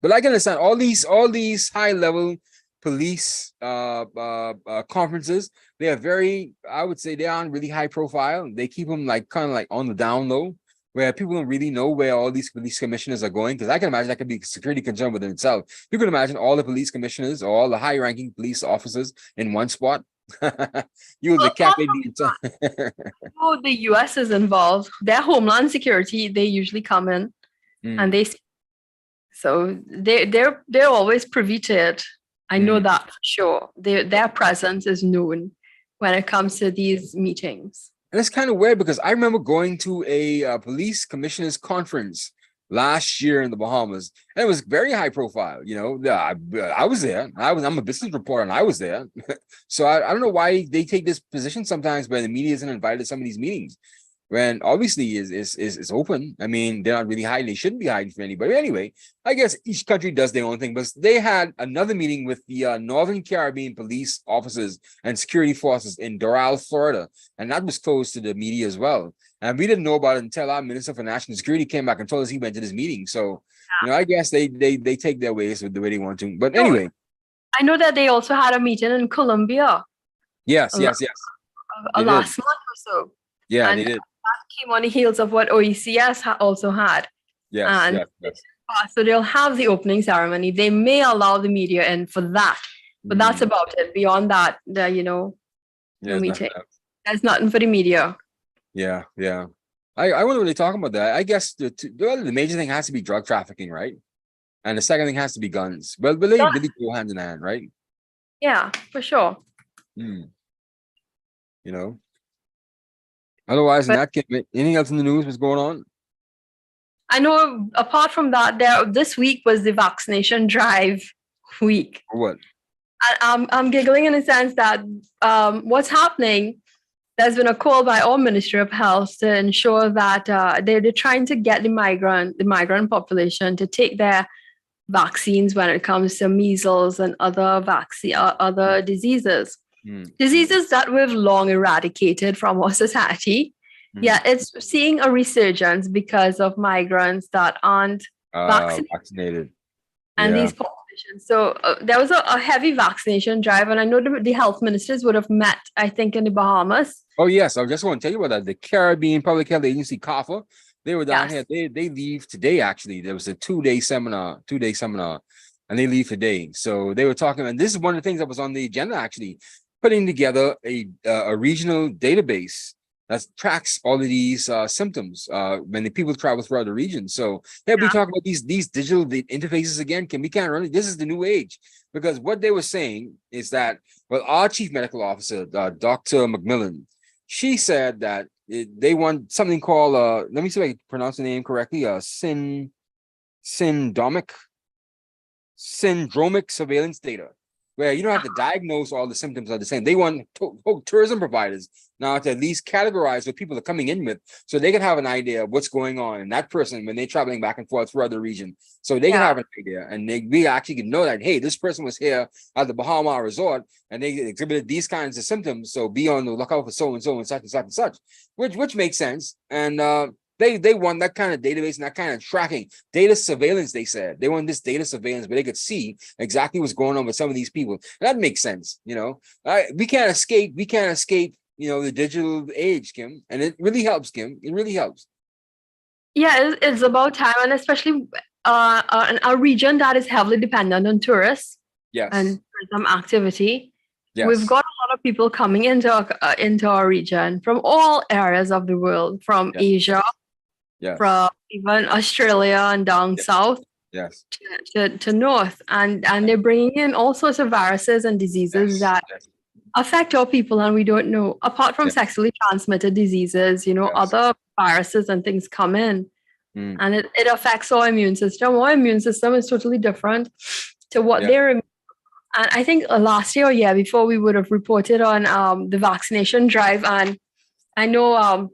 Speaker 1: But I can understand all these high level police conferences, they are very, I would say they aren't really high profile. They keep them kind of on the down low, where people don't really know where all these police commissioners are going. Because I can imagine that could be a security concern within itself. You can imagine all the police commissioners or all the high ranking police officers in one spot. You the cafe.
Speaker 2: Oh, the US is involved. Their Homeland Security, they usually come in and they, so they're always privy to it. I know that for sure. Their presence is known when it comes to these meetings.
Speaker 1: And it's kind of weird because I remember going to a police commissioners conference last year in the Bahamas, and it was very high profile. I was there. I'm a business reporter, and I was there. So I don't know why they take this position sometimes, but the media isn't invited to some of these meetings. When obviously is open. I mean, they're not really hiding. They shouldn't be hiding from anybody. Anyway, I guess each country does their own thing. But they had another meeting with the Northern Caribbean police officers and security forces in Doral, Florida, and that was closed to the media as well. And we didn't know about it until our Minister for National Security came back and told us he went to this meeting. So, I guess they take their ways with the way they want to. But anyway,
Speaker 2: I know that they also had a meeting in Colombia.
Speaker 1: Yes.
Speaker 2: Last month or so.
Speaker 1: Yeah,
Speaker 2: and
Speaker 1: they did.
Speaker 2: That came on the heels of what OECS also had.
Speaker 1: Yes.
Speaker 2: So they'll have the opening ceremony. They may allow the media in for that, but that's about it. Beyond that, the meeting. There's nothing for the media.
Speaker 1: Yeah. I wonder what they're talking about that. I guess the major thing has to be drug trafficking, right? And the second thing has to be guns. Well, they really go hand in hand, right?
Speaker 2: Yeah, for sure.
Speaker 1: Otherwise, anything else in the news? What's going on?
Speaker 2: I know. Apart from that, this week was the vaccination drive week.
Speaker 1: For what?
Speaker 2: I'm giggling in a sense that what's happening. There's been a call by our Ministry of Health to ensure that they're trying to get the migrant population to take their vaccines when it comes to measles and other diseases. Diseases that we've long eradicated from our society. Yeah, it's seeing a resurgence because of migrants that aren't
Speaker 1: vaccinated.
Speaker 2: And these populations. So there was a heavy vaccination drive, and I know the health ministers would have met, I think, in the Bahamas.
Speaker 1: Oh, yes. I just want to tell you about that. The Caribbean Public Health Agency, CARPHA, they were down here. They leave today, actually. There was a two-day seminar, and they leave today. So they were talking, and this is one of the things that was on the agenda, actually, putting together a regional database that tracks all of these symptoms when the people travel throughout the region. So they'll be talking about these digital interfaces again. We can't run it. This is the new age, because what they were saying is that, well, our chief medical officer, Dr. McMillan, she said that they want something called, let me see if I can pronounce the name correctly, syndromic surveillance data, where you don't have to diagnose all the symptoms are the same. They want tourism providers now to at least categorize what people are coming in with, so they can have an idea of what's going on in that person when they're traveling back and forth throughout the region. So they can have an idea, and we actually can know that, hey, this person was here at the Bahama Resort and they exhibited these kinds of symptoms. So be on the lookout for so and so and such and such and such, which makes sense. And they want that kind of database and that kind of tracking, data surveillance. They said they want this data surveillance where they could see exactly what's going on with some of these people. And that makes sense. We can't escape the digital age, Kim, and it really helps, Kim. It really helps.
Speaker 2: Yeah, it's about time, and especially a region that is heavily dependent on tourists and tourism activity. Yes. We've got a lot of people coming into our region from all areas of the world, from Asia, from even Australia and down south, to north, and they're bringing in all sorts of viruses and diseases that affect our people, and we don't know. Apart from sexually transmitted diseases, other viruses and things come in, and it affects our immune system. Our immune system is totally different to what they're. And I think last year or year before, we would have reported on the vaccination drive, and I know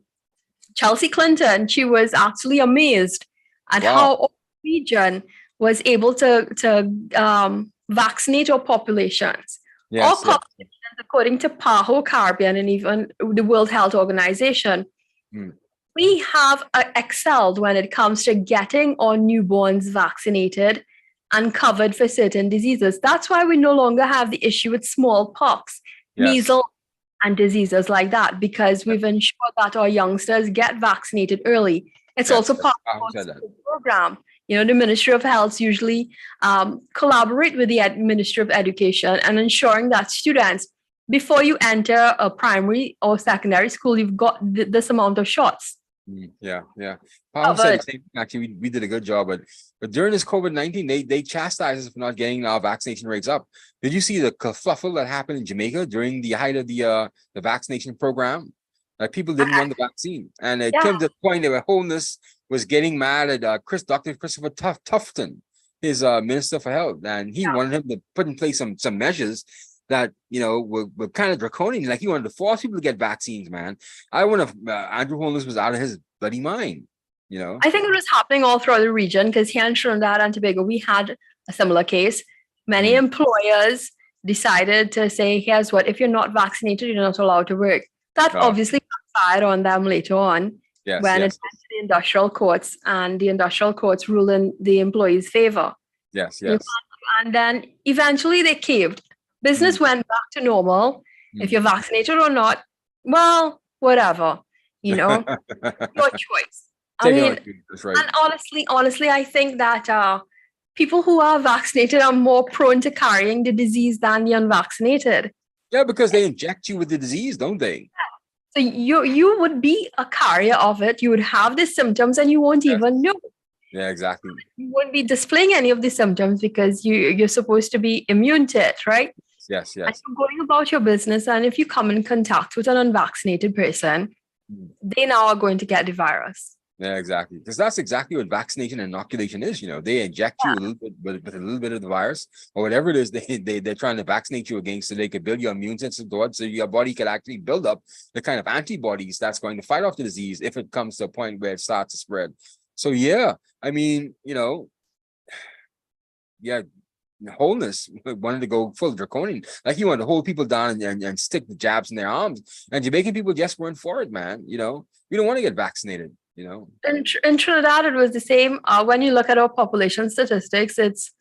Speaker 2: Chelsea Clinton, she was actually amazed at how our region was able to vaccinate our populations. Our populations, according to PAHO, Caribbean, and even the World Health Organization, we have excelled when it comes to getting our newborns vaccinated and covered for certain diseases. That's why we no longer have the issue with smallpox, measles, and diseases like that, because we've ensured that our youngsters get vaccinated early. It's also part of our program. The Ministry of Health usually collaborate with the Ministry of Education and ensuring that students, before you enter a primary or secondary school, you've got this amount of shots.
Speaker 1: Paul said the same thing. Actually, we did a good job, but during this COVID-19, they chastised us for not getting our vaccination rates up. Did you see the kerfuffle that happened in Jamaica during the height of the vaccination program? Like people didn't want the vaccine, and it
Speaker 2: Yeah.
Speaker 1: came to the point where Holness was getting mad at Dr. Christopher Tufton, his Minister for Health, and he wanted him to put in place some measures that were kind of draconian. Like he wanted to force people to get vaccines, man. I wonder if Andrew Holness was out of his bloody mind.
Speaker 2: I think it was happening all throughout the region because here in Trinidad and Tobago, we had a similar case. Many employers decided to say, here's what, if you're not vaccinated, you're not allowed to work. That obviously backfired on them later on when it went to the industrial courts, and the industrial courts ruled in the employees' favor.
Speaker 1: Yes.
Speaker 2: And then eventually they caved. Business went back to normal. If you're vaccinated or not, well, whatever, your choice. I mean, that's right. And honestly, I think that people who are vaccinated are more prone to carrying the disease than the unvaccinated.
Speaker 1: Yeah, because they inject you with the disease, don't they?
Speaker 2: So you would be a carrier of it. You would have the symptoms and you won't even know.
Speaker 1: Yeah, exactly.
Speaker 2: You won't be displaying any of the symptoms because you're supposed to be immune to it, right?
Speaker 1: Yes.
Speaker 2: And you're going about your business, and if you come in contact with an unvaccinated person, they now are going to get the virus.
Speaker 1: Yeah, exactly. Because that's exactly what vaccination and inoculation is. They inject you a little bit with a little bit of the virus or whatever it is they're trying to vaccinate you against, so they could build your immune system towards, so your body could actually build up the kind of antibodies that's going to fight off the disease if it comes to a point where it starts to spread. So yeah, I mean, Holness wanted to go full draconian. Like he wanted to hold people down and stick the jabs in their arms. And Jamaican people just weren't for it, man. We don't want to get vaccinated.
Speaker 2: In Trinidad, it was the same. When you look at our population statistics, it's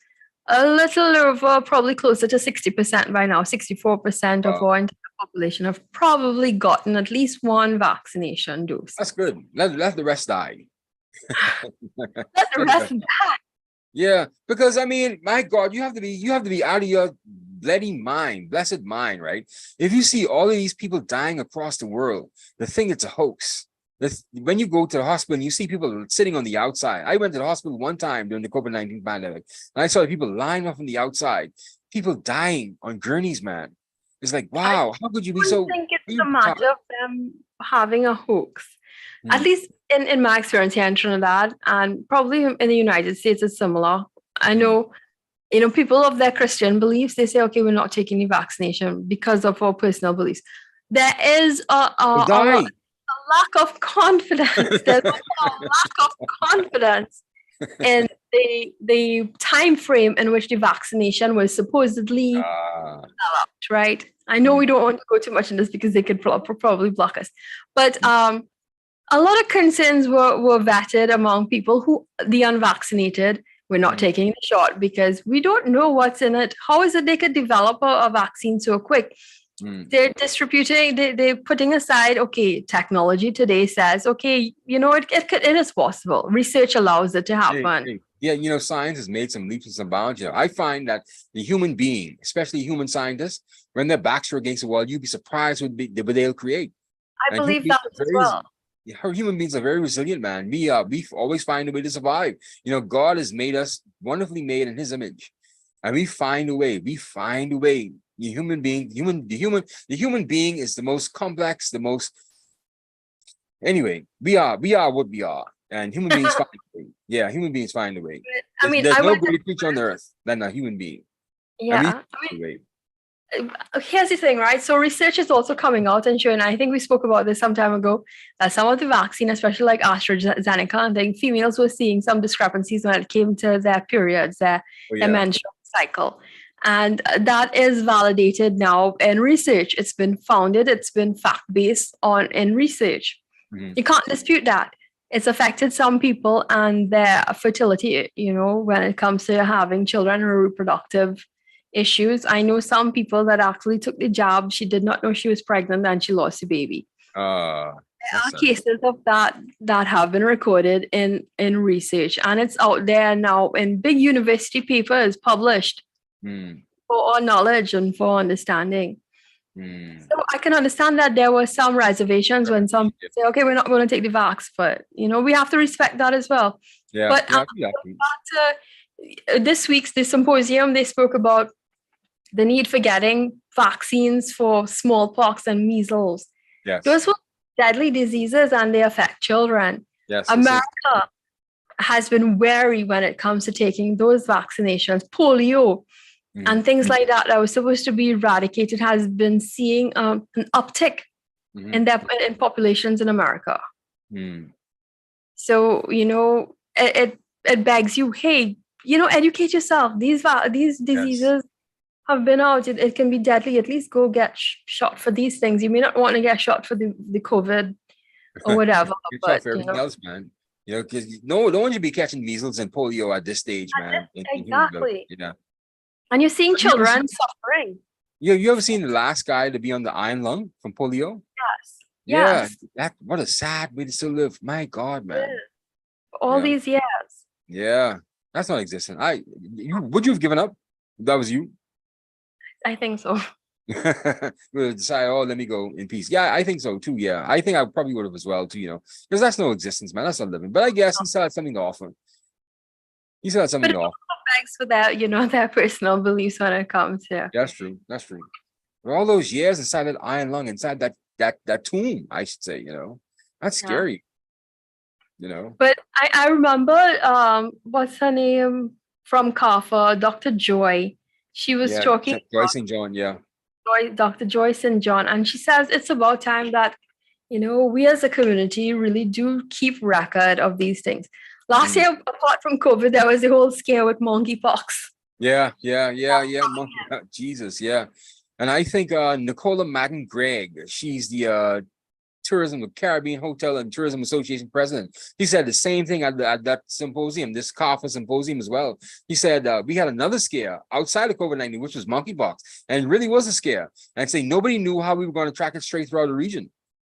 Speaker 2: a little over, probably closer to 60% by now. 64% of our entire population have probably gotten at least one vaccination dose.
Speaker 1: That's good. Let the rest die.
Speaker 2: Let the rest die.
Speaker 1: Yeah, because I mean, my God, you have to be out of your bloody blessed mind, right? If you see all of these people dying across the world, the thing it's a hoax. When you go to the hospital and you see people sitting on the outside. I went to the hospital one time during the COVID-19 pandemic, and I saw people lying off on the outside, people dying on gurneys, man. It's like, wow, how could you be so?
Speaker 2: I think it's a matter of them having a hoax. At least in my experience here in Trinidad, and probably in the United States, it's similar. I know, people of their Christian beliefs, they say, okay, we're not taking the vaccination because of our personal beliefs. There is a lack of confidence. There's a lack of confidence in the time frame in which the vaccination was supposedly developed, right? I know we don't want to go too much in this because they could probably block us. But a lot of concerns were vetted among people who, the unvaccinated, were not taking the shot because we don't know what's in it. How is it they could develop a vaccine so quick? They're distributing, they're putting aside, okay, technology today says, okay, it is possible. Research allows it to happen.
Speaker 1: Yeah, science has made some leaps and some bounds. I find that the human being, especially human scientists, when their backs are against the wall, you'd be surprised what they'll create.
Speaker 2: I believe that as well.
Speaker 1: Human beings are very resilient, man. We always find a way to survive. God has made us wonderfully made in His image, and we find a way. The human being is the most complex, anyway, we are what we are, and human beings find a way. Yeah, human beings find a way. There's no great creature on earth than a human being.
Speaker 2: Yeah. Here's the thing, right? So research is also coming out and showing, I think we spoke about this some time ago, that some of the vaccine, especially like AstraZeneca, I think females were seeing some discrepancies when it came to their periods, their menstrual cycle. And that is validated now in research. It's been founded, it's been fact-based in research. You can't dispute that. It's affected some people and their fertility, when it comes to having children or reproductive issues. I know some people that actually took the jab. She did not know she was pregnant and she lost the baby. There are cases of that have been recorded in research, and it's out there now in big university papers published for our knowledge and for understanding. So I can understand that there were some reservations when some say, okay, we're not going to take the vax, but we have to respect that as well. But this week's the symposium, they spoke about the need for getting vaccines for smallpox and measles.
Speaker 1: Yes.
Speaker 2: Those were deadly diseases and they affect children.
Speaker 1: Yes.
Speaker 2: America has been wary when it comes to taking those vaccinations. Polio and things like that was supposed to be eradicated has been seeing an uptick in populations in America. So, it begs you, hey, educate yourself. These diseases have been out. It can be deadly. At least go get shot for these things. You may not want to get shot for the COVID or whatever.
Speaker 1: But for everything else, man. Because no one should be catching measles and polio at this stage, man.
Speaker 2: Exactly. And you're seeing children suffering.
Speaker 1: You ever seen the last guy to be on the iron lung from polio?
Speaker 2: Yes.
Speaker 1: Yeah. What a sad way to still live. My God, man.
Speaker 2: All these years.
Speaker 1: Yeah. That's not existent. Would you have given up if that was you?
Speaker 2: I think so.
Speaker 1: We'll decide, let me go in peace. Yeah, I think so too. Yeah. I think I probably would have as well too, because that's no existence, man. That's not living. But I guess he still had something to offer. He still had something to offer.
Speaker 2: Thanks for that, their personal beliefs when it comes here.
Speaker 1: That's true. For all those years inside that iron lung, inside that tomb, I should say, that's scary.
Speaker 2: But I remember what's her name from CAFA, Dr. Joy. She was talking
Speaker 1: Joy St. John,
Speaker 2: Dr. Joy St. John, and she says it's about time that we as a community really do keep record of these things. Last year, apart from COVID, there was the whole scare with monkeypox.
Speaker 1: Yeah. Jesus, yeah. And I think Nicola Madden Gregg, she's the Tourism Caribbean Hotel and Tourism Association president. He said the same thing at that symposium, this CAFA symposium as well. He said we had another scare outside of COVID-19, which was monkeypox, and it really was a scare. And I'd say nobody knew how we were going to track it straight throughout the region.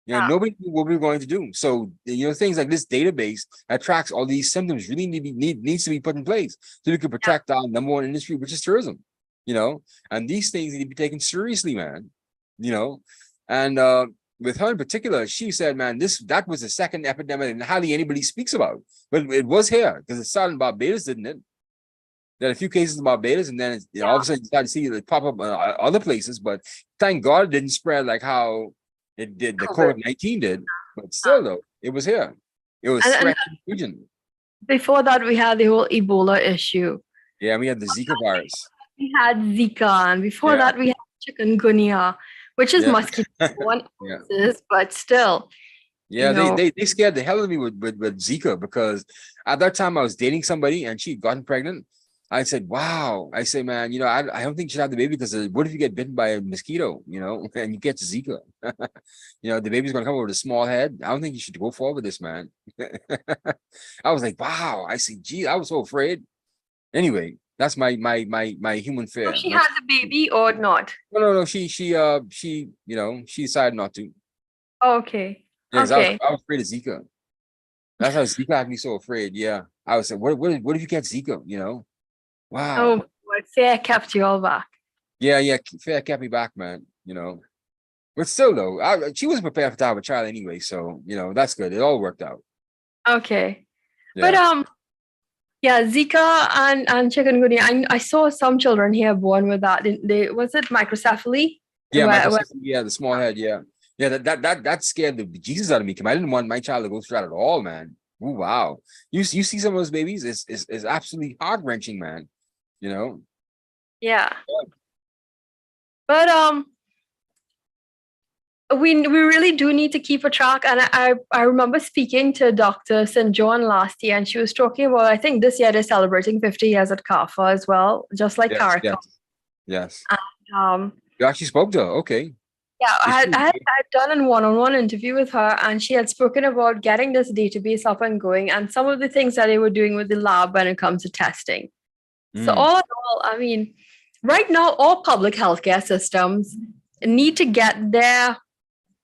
Speaker 1: Nobody knew what we were going to do. So, things like this database that tracks all these symptoms really needs to be put in place so we can protect our number one industry, which is tourism, and these things need to be taken seriously, man, and with her in particular, she said, man, that was the second epidemic and hardly anybody speaks about, but it was here because it started in Barbados, didn't it? There are a few cases in Barbados, and then all of a sudden you started to see it pop up other places, but thank God it didn't spread like how it did, the COVID-19 did, but still though, it was here. It was spread in the region.
Speaker 2: Before that, we had the whole Ebola issue.
Speaker 1: Yeah, we had the Zika virus.
Speaker 2: We had Zika, and before that, we had chikungunya, which is mosquito-borne illnesses, but still.
Speaker 1: Yeah, they scared the hell out of me with Zika, because at that time I was dating somebody and she'd gotten pregnant. I said, wow. I say, man, I don't think you should have the baby because what if you get bitten by a mosquito, and you get Zika? The baby's going to come over with a small head. I don't think you should go forward with this, man. I was like, wow. I see, gee, I was so afraid. Anyway, that's my human fear.
Speaker 2: So she had the baby or not?
Speaker 1: No. She decided not to.
Speaker 2: Okay.
Speaker 1: Yes,
Speaker 2: okay.
Speaker 1: I was afraid of Zika. That's how Zika had me so afraid. Yeah. I was like, what if you get Zika, Wow.
Speaker 2: Oh, well, fear kept you all back.
Speaker 1: Yeah, fear kept me back, man, But still, though, she wasn't prepared to have a child anyway, so, that's good. It all worked out.
Speaker 2: Okay. Yeah. But, Zika and chikungunya, I saw some children here born with that. Was it microcephaly?
Speaker 1: Yeah, the small head, yeah. Yeah, that scared the Jesus out of me, because I didn't want my child to go through that at all, man. Ooh, wow. You see some of those babies, it's absolutely heart-wrenching, man.
Speaker 2: Yeah. But we really do need to keep a track. And I remember speaking to Dr. St. John last year, and she was talking about, I think this year they're celebrating 50 years at CAFA as well, just like CARICOM.
Speaker 1: Yes.
Speaker 2: And,
Speaker 1: you actually spoke to her, okay.
Speaker 2: Yeah, I had done a one-on-one interview with her, and she had spoken about getting this database up and going and some of the things that they were doing with the lab when it comes to testing. So all in all, I mean, right now, all public healthcare systems need to get their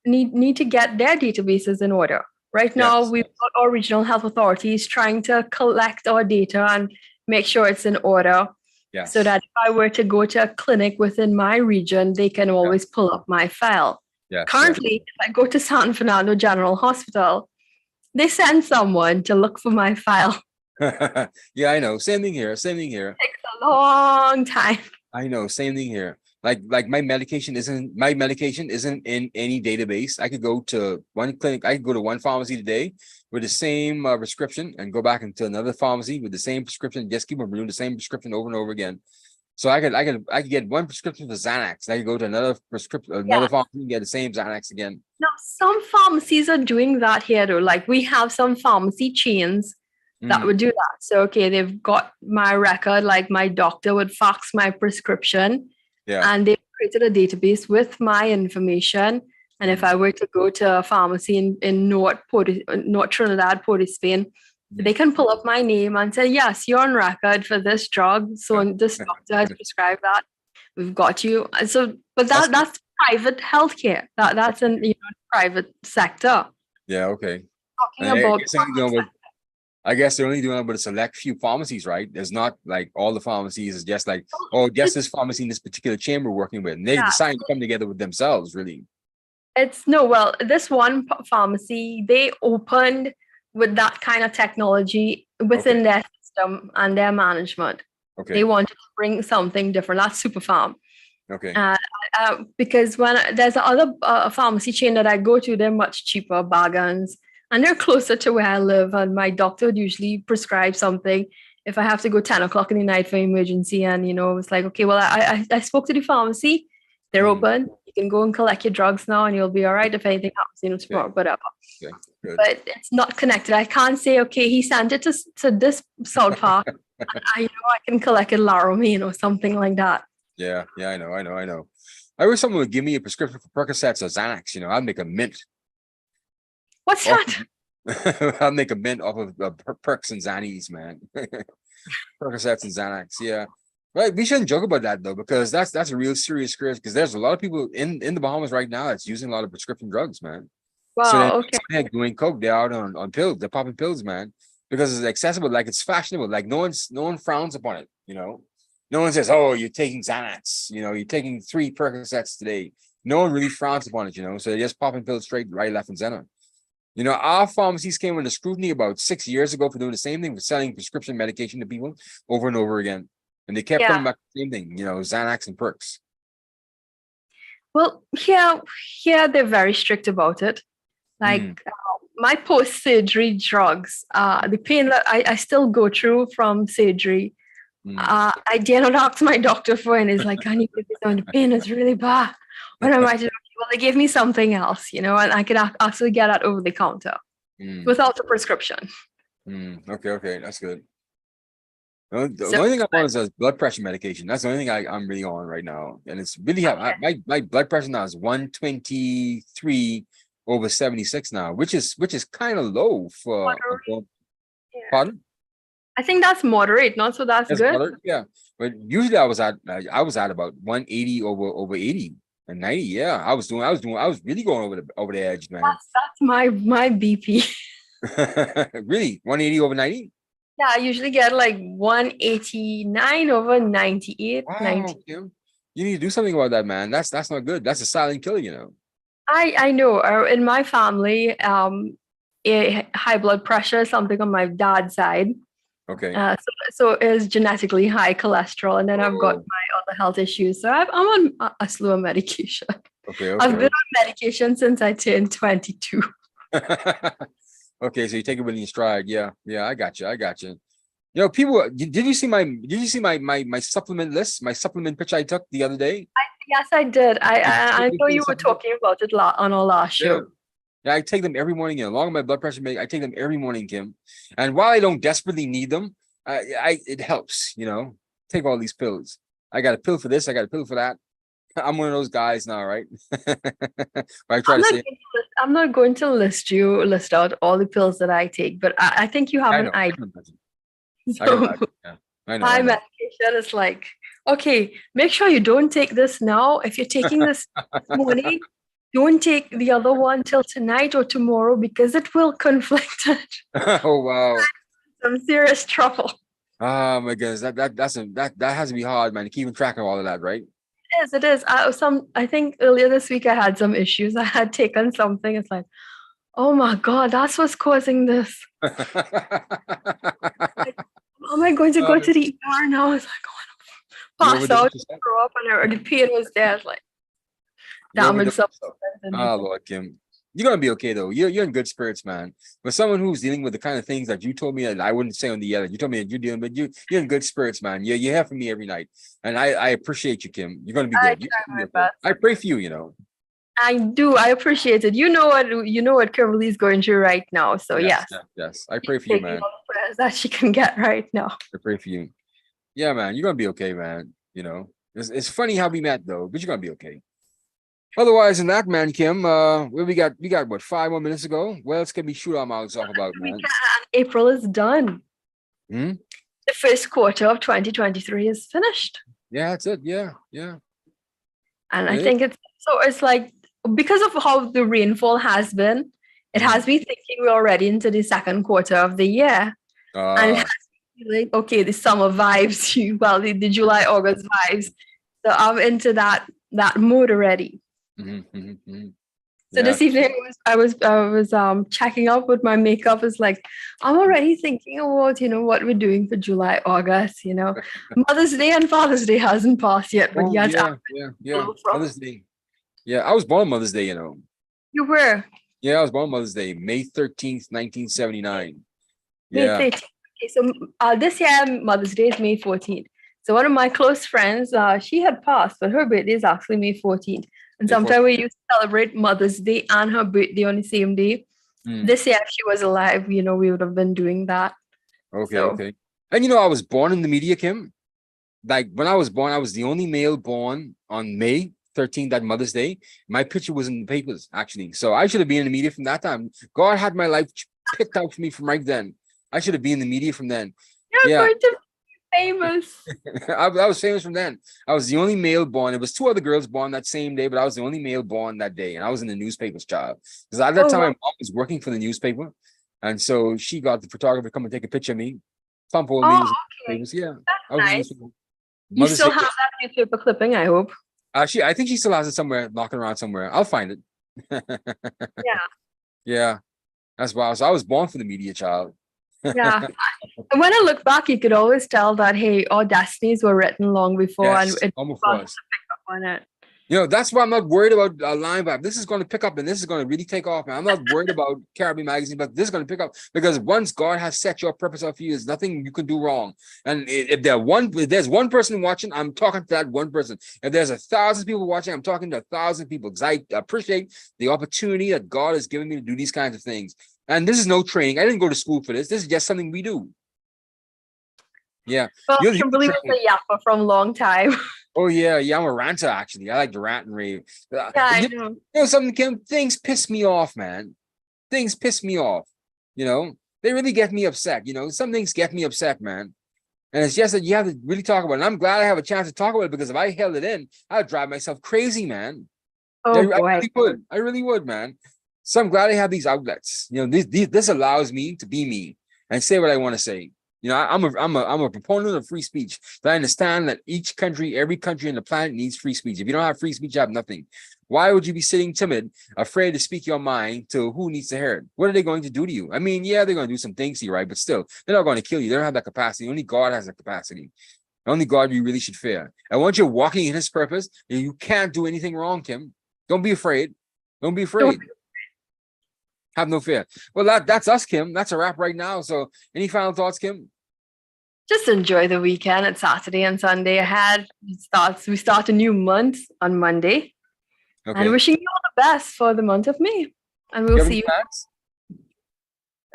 Speaker 2: databases in order. Right now, we've got our regional health authorities trying to collect our data and make sure it's in order.
Speaker 1: Yes.
Speaker 2: So that if I were to go to a clinic within my region, they can always pull up my file.
Speaker 1: Yes.
Speaker 2: Currently, if I go to San Fernando General Hospital, they send someone to look for my file.
Speaker 1: Yeah, I know. Same thing here.
Speaker 2: It takes a long time.
Speaker 1: I know. Same thing here. Like my medication isn't in any database. I could go to one clinic, I could go to one pharmacy today with the same prescription and go back into another pharmacy with the same prescription, just keep on renewing the same prescription over and over again. So I could get one prescription for Xanax. I could go to another pharmacy and get the same Xanax again.
Speaker 2: Now, some pharmacies are doing that here though. Like we have some pharmacy chains that would do that. So, okay, they've got my record, like my doctor would fax my prescription and they've created a database with my information. And if I were to go to a pharmacy in North Trinidad, Port of Spain, they can pull up my name and say, yes, you're on record for this drug. So this doctor has prescribed that. We've got you. So, but that's private healthcare. That's in private sector.
Speaker 1: Yeah, okay.
Speaker 2: Talking about
Speaker 1: I guess they're only doing it with a select few pharmacies, right? There's not like all the pharmacies. It's just like, just this pharmacy in this particular chamber we're working with. And they decide to come together with themselves, really.
Speaker 2: This one pharmacy, they opened with that kind of technology within their system and their management.
Speaker 1: Okay.
Speaker 2: They wanted to bring something different. That's Super Farm.
Speaker 1: Okay.
Speaker 2: Because when there's another pharmacy chain that I go to, they're much cheaper, bargains. And they're closer to where I live, and my doctor would usually prescribe something if I have to go 10 o'clock in the night for emergency. And, it's like, okay, well, I spoke to the pharmacy. They're open. You can go and collect your drugs now and you'll be all right if anything happens, tomorrow, whatever.
Speaker 1: Okay, good.
Speaker 2: But it's not connected. I can't say, okay, he sent it to this South Park and I can collect it Laramie, something like that.
Speaker 1: Yeah, I know. I wish someone would give me a prescription for Percocets or Xanax. I'd make a mint.
Speaker 2: What's that?
Speaker 1: I'll make a mint off of Perks and Xannies, man. Percocets and Xanax, yeah. Right, we shouldn't joke about that though, because that's a real serious script. Because there's a lot of people in the Bahamas right now that's using a lot of prescription drugs, man.
Speaker 2: Wow.
Speaker 1: So
Speaker 2: okay.
Speaker 1: They're doing coke. They're out on pills. They're popping pills, man, because it's accessible. Like it's fashionable. Like no one frowns upon it. No one says, "Oh, you're taking Xanax." You're taking 3 Percocets today. No one really frowns upon it. So they're just popping pills straight, right, left, and center. Our pharmacies came under scrutiny about 6 years ago for doing the same thing, for selling prescription medication to people over and over again. And they kept coming back to the same thing, Xanax and Perks.
Speaker 2: Well, here they're very strict about it. Like my post-surgery drugs, the pain that I still go through from surgery, I dare not ask my doctor for it. And he's like, I need to get on, the pain is really bad. What am I to do? Well, they gave me something else, and I could actually get that over the counter without a prescription.
Speaker 1: Okay, that's good. The only thing I want is blood pressure medication. That's the only thing I'm really on right now, and it's really my blood pressure now is 123/76 now, which is kind of low for. Pardon?
Speaker 2: I think that's moderate, not so that's good.
Speaker 1: Moderate, yeah, but usually I was at about 180 over 80. And 90, yeah, I was really going over the edge, man.
Speaker 2: That's my BP.
Speaker 1: Really, 180 over 90?
Speaker 2: Yeah, I usually get like 189 over 98.
Speaker 1: Wow,
Speaker 2: 90.
Speaker 1: You need to do something about that, man. That's not good. That's a silent killer,
Speaker 2: I know. In my family, high blood pressure is something on my dad's side.
Speaker 1: Okay.
Speaker 2: So it's genetically high cholesterol, and then I've got my other health issues. So I'm on a slew of medication.
Speaker 1: Okay.
Speaker 2: I've been on medication since I turned 22.
Speaker 1: Okay, so you take it with your stride. Yeah, I got you. People, did you see my supplement list, my supplement pitch I took the other day?
Speaker 2: Yes, I did. I know you were talking about it on our last show.
Speaker 1: Yeah, I take them every morning. Along with my blood pressure, I take them every morning, Kim. And while I don't desperately need them, it helps. Take all these pills. I got a pill for this. I got a pill for that. I'm one of those guys now, right?
Speaker 2: I'm not going to list out all the pills that I take, but I think you have an idea. I know. My medication is like, okay, make sure you don't take this now. If you're taking this morning, don't take the other one till tonight or tomorrow because it will conflict.
Speaker 1: Oh wow!
Speaker 2: Some serious trouble.
Speaker 1: Oh my goodness, that has to be hard, man. Keeping track of all of that, right?
Speaker 2: It is. I think earlier this week I had some issues. I had taken something. It's like, oh my God, that's what's causing this. Like, am I going to go to the ER now? It's like, oh,
Speaker 1: You
Speaker 2: pass
Speaker 1: overdosed
Speaker 2: out,
Speaker 1: yourself?
Speaker 2: throw up, and the pain was there. It's like
Speaker 1: You
Speaker 2: damage
Speaker 1: overdosed
Speaker 2: substance.
Speaker 1: yourself. Ah, Lord Kim. You're gonna be okay though. You're in good spirits, man. But someone who's dealing with the kind of things that you told me that I wouldn't say on the air, you told me that you're dealing, but you're in good spirits, man. You're here for me every night. And I appreciate you, Kim. You're gonna be
Speaker 2: I
Speaker 1: good. You're
Speaker 2: try
Speaker 1: gonna be
Speaker 2: my
Speaker 1: okay.
Speaker 2: best.
Speaker 1: I pray for you, you know.
Speaker 2: I do. I appreciate it. You know what Kimberly's going through right now. So
Speaker 1: Yes,
Speaker 2: yes,
Speaker 1: yes, yes. I pray for you,
Speaker 2: taking
Speaker 1: man.
Speaker 2: all the prayers that she can get right now.
Speaker 1: I pray for you. Yeah, man. You're gonna be okay, man. You know, it's funny how we met though, but you're gonna be okay. Otherwise than that, man, Kim, we got what 5 more minutes ago? What else can we shoot our mouths off about,
Speaker 2: We
Speaker 1: man?
Speaker 2: can. April is done.
Speaker 1: Hmm?
Speaker 2: The first quarter of 2023 is finished.
Speaker 1: Yeah, that's it. Yeah, yeah.
Speaker 2: And I
Speaker 1: It is.
Speaker 2: think it's like because of how the rainfall has been, it
Speaker 1: Mhm.
Speaker 2: has me thinking we're already into the second quarter of the year. And it
Speaker 1: Uh,
Speaker 2: has me like, okay, the summer vibes, well, the July, August vibes. So I'm into that mood already. So
Speaker 1: yeah.
Speaker 2: this evening I was checking up with my makeup. It's like I'm already thinking about, what we're doing for July, August. Mother's Day and Father's Day hasn't passed yet, but
Speaker 1: Oh,
Speaker 2: yet
Speaker 1: yeah, yeah, yeah.
Speaker 2: from
Speaker 1: Mother's Day. Yeah, I was born on Mother's Day, you know.
Speaker 2: you were
Speaker 1: Yeah, I was born on Mother's Day, May 13th, 1979.
Speaker 2: May
Speaker 1: Yeah.
Speaker 2: 13th. Okay, so this year Mother's Day is May 14th. So one of my close friends, she had passed, but her birthday is actually May 14th. And
Speaker 1: May
Speaker 2: sometimes
Speaker 1: 14th.
Speaker 2: we used to celebrate Mother's Day and her birthday on the same day.
Speaker 1: Hmm.
Speaker 2: This year, if she was alive, we would have been doing that.
Speaker 1: Okay,
Speaker 2: So,
Speaker 1: okay. And I was born in the media, Kim. Like when I was born, I was the only male born on May 13th, that Mother's Day. My picture was in the papers, actually. So I should have been in the media from that time. God had my life picked out for me from right then. I should have been in the media from then.
Speaker 2: you're
Speaker 1: Yeah.
Speaker 2: going to be famous.
Speaker 1: I was famous from then. I was the only male born. There was two other girls born that same day, but I was the only male born that day. And I was in the newspaper's job. Because at that
Speaker 2: Oh,
Speaker 1: time, my
Speaker 2: wow.
Speaker 1: mom was working for the newspaper. And so she got the photographer to come and take a picture of me. Plump old lady
Speaker 2: Oh,
Speaker 1: was in the
Speaker 2: okay.
Speaker 1: newspapers. Yeah. I
Speaker 2: That's
Speaker 1: was in the
Speaker 2: nice.
Speaker 1: newspaper.
Speaker 2: You
Speaker 1: Mother's
Speaker 2: still
Speaker 1: Day.
Speaker 2: have that newspaper clipping, I hope.
Speaker 1: I think she still has it somewhere, knocking around somewhere. I'll find it.
Speaker 2: Yeah.
Speaker 1: Yeah. That's wild. So I was born for the media, child.
Speaker 2: Yeah. And when I look back, you could always tell that, hey, our destinies were written long before and
Speaker 1: Yes,
Speaker 2: it
Speaker 1: almost
Speaker 2: was
Speaker 1: was.
Speaker 2: to pick up on it.
Speaker 1: That's why I'm not worried about LimeVibe. This is going to pick up and this is going to really take off, man. I'm not worried about Caribbean Magazine, but this is going to pick up because once God has set your purpose up for you, there's nothing you can do wrong. And if there's one person watching, I'm talking to that one person. If there's 1,000 people watching, I'm talking to 1,000 people because I appreciate the opportunity that God has given me to do these kinds of things. And this is no training. I didn't go to school for this. This is just something we do. Yeah.
Speaker 2: Well,
Speaker 1: You're
Speaker 2: Kimberly was a yapper from a long time.
Speaker 1: Oh yeah, I'm a ranter actually. I like to rant and rave.
Speaker 2: Yeah, I know.
Speaker 1: You know something, Kim? Things piss me off, man. Things piss me off. They really get me upset. Some things get me upset, man. And it's just that you have to really talk about it. And I'm glad I have a chance to talk about it because if I held it in, I'd drive myself crazy, man.
Speaker 2: Oh,
Speaker 1: I
Speaker 2: boy.
Speaker 1: really would. I really would, man. So I'm glad I have these outlets. This allows me to be me and say what I want to say. I'm a proponent of free speech. But I understand that every country on the planet needs free speech. If you don't have free speech, you have nothing. Why would you be sitting timid, afraid to speak your mind to who needs to hear it? What are they going to do to you? I mean, yeah, they're going to do some things to you, right? But still, they're not going to kill you. They don't have that capacity. Only God has that capacity. Only God you really should fear. And once you're walking in his purpose, you can't do anything wrong, Kim. Don't be afraid. Don't be afraid. Have no fear. Well, that's us, Kim. That's a wrap right now. So any final thoughts, Kim?
Speaker 2: Just enjoy the weekend. It's Saturday and Sunday ahead. We start a new month on Monday.
Speaker 1: Okay.
Speaker 2: And wishing you all the best for the month of May. And we'll see you
Speaker 1: plans?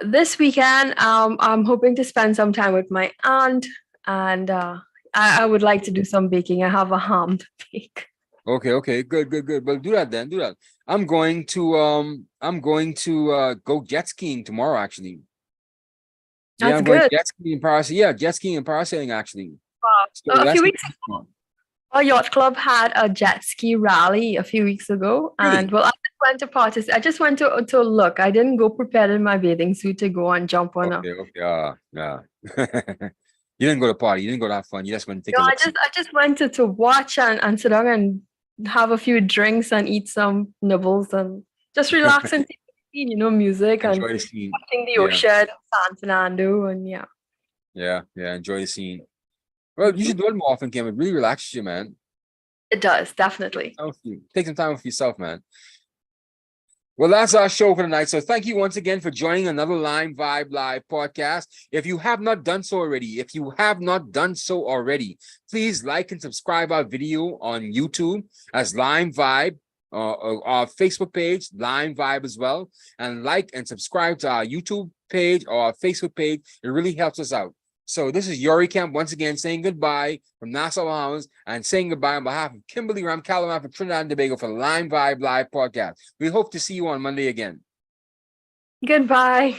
Speaker 2: this weekend. I'm hoping to spend some time with my aunt, and I would like to do some baking. I have a ham to bake.
Speaker 1: Okay, good. Well, do that then. Do that. I'm going to go jet skiing tomorrow, actually.
Speaker 2: That's
Speaker 1: I'm
Speaker 2: good.
Speaker 1: going jet skiing and parasailing. Yeah, jet skiing and parasailing, actually.
Speaker 2: Wow.
Speaker 1: So
Speaker 2: A few weeks ago, our yacht club had a jet ski rally a few weeks ago,
Speaker 1: Really?
Speaker 2: and well, I just went to participate. I just went to look. I didn't go prepared in my bathing suit to go and jump on
Speaker 1: Okay. Yeah. You didn't go to party. You didn't go to have fun. You just went to take
Speaker 2: No,
Speaker 1: a
Speaker 2: I
Speaker 1: look.
Speaker 2: just went to watch and sit down and have a few drinks and eat some nibbles and just relax and take the scene, music and
Speaker 1: Enjoy the scene.
Speaker 2: watching the
Speaker 1: Yeah.
Speaker 2: ocean, San Fernando, and yeah.
Speaker 1: Yeah. Enjoy the scene. Well, you should do it more often, Kim. It really relaxes you, man.
Speaker 2: It does, definitely.
Speaker 1: Take some time with yourself, man. Well, that's our show for tonight. So thank you once again for joining another LimeVibe Live podcast. If you have not done so already, please like and subscribe our video on YouTube as LimeVibe, our Facebook page, LimeVibe as well. And like and subscribe to our YouTube page or our Facebook page. It really helps us out. So this is Yuri Kemp once again saying goodbye from Nassau, Bahamas, and saying goodbye on behalf of Kimberly Ram Callahan from Trinidad and Tobago for the LimeVibe Live podcast. We hope to see you on Monday again.
Speaker 2: Goodbye.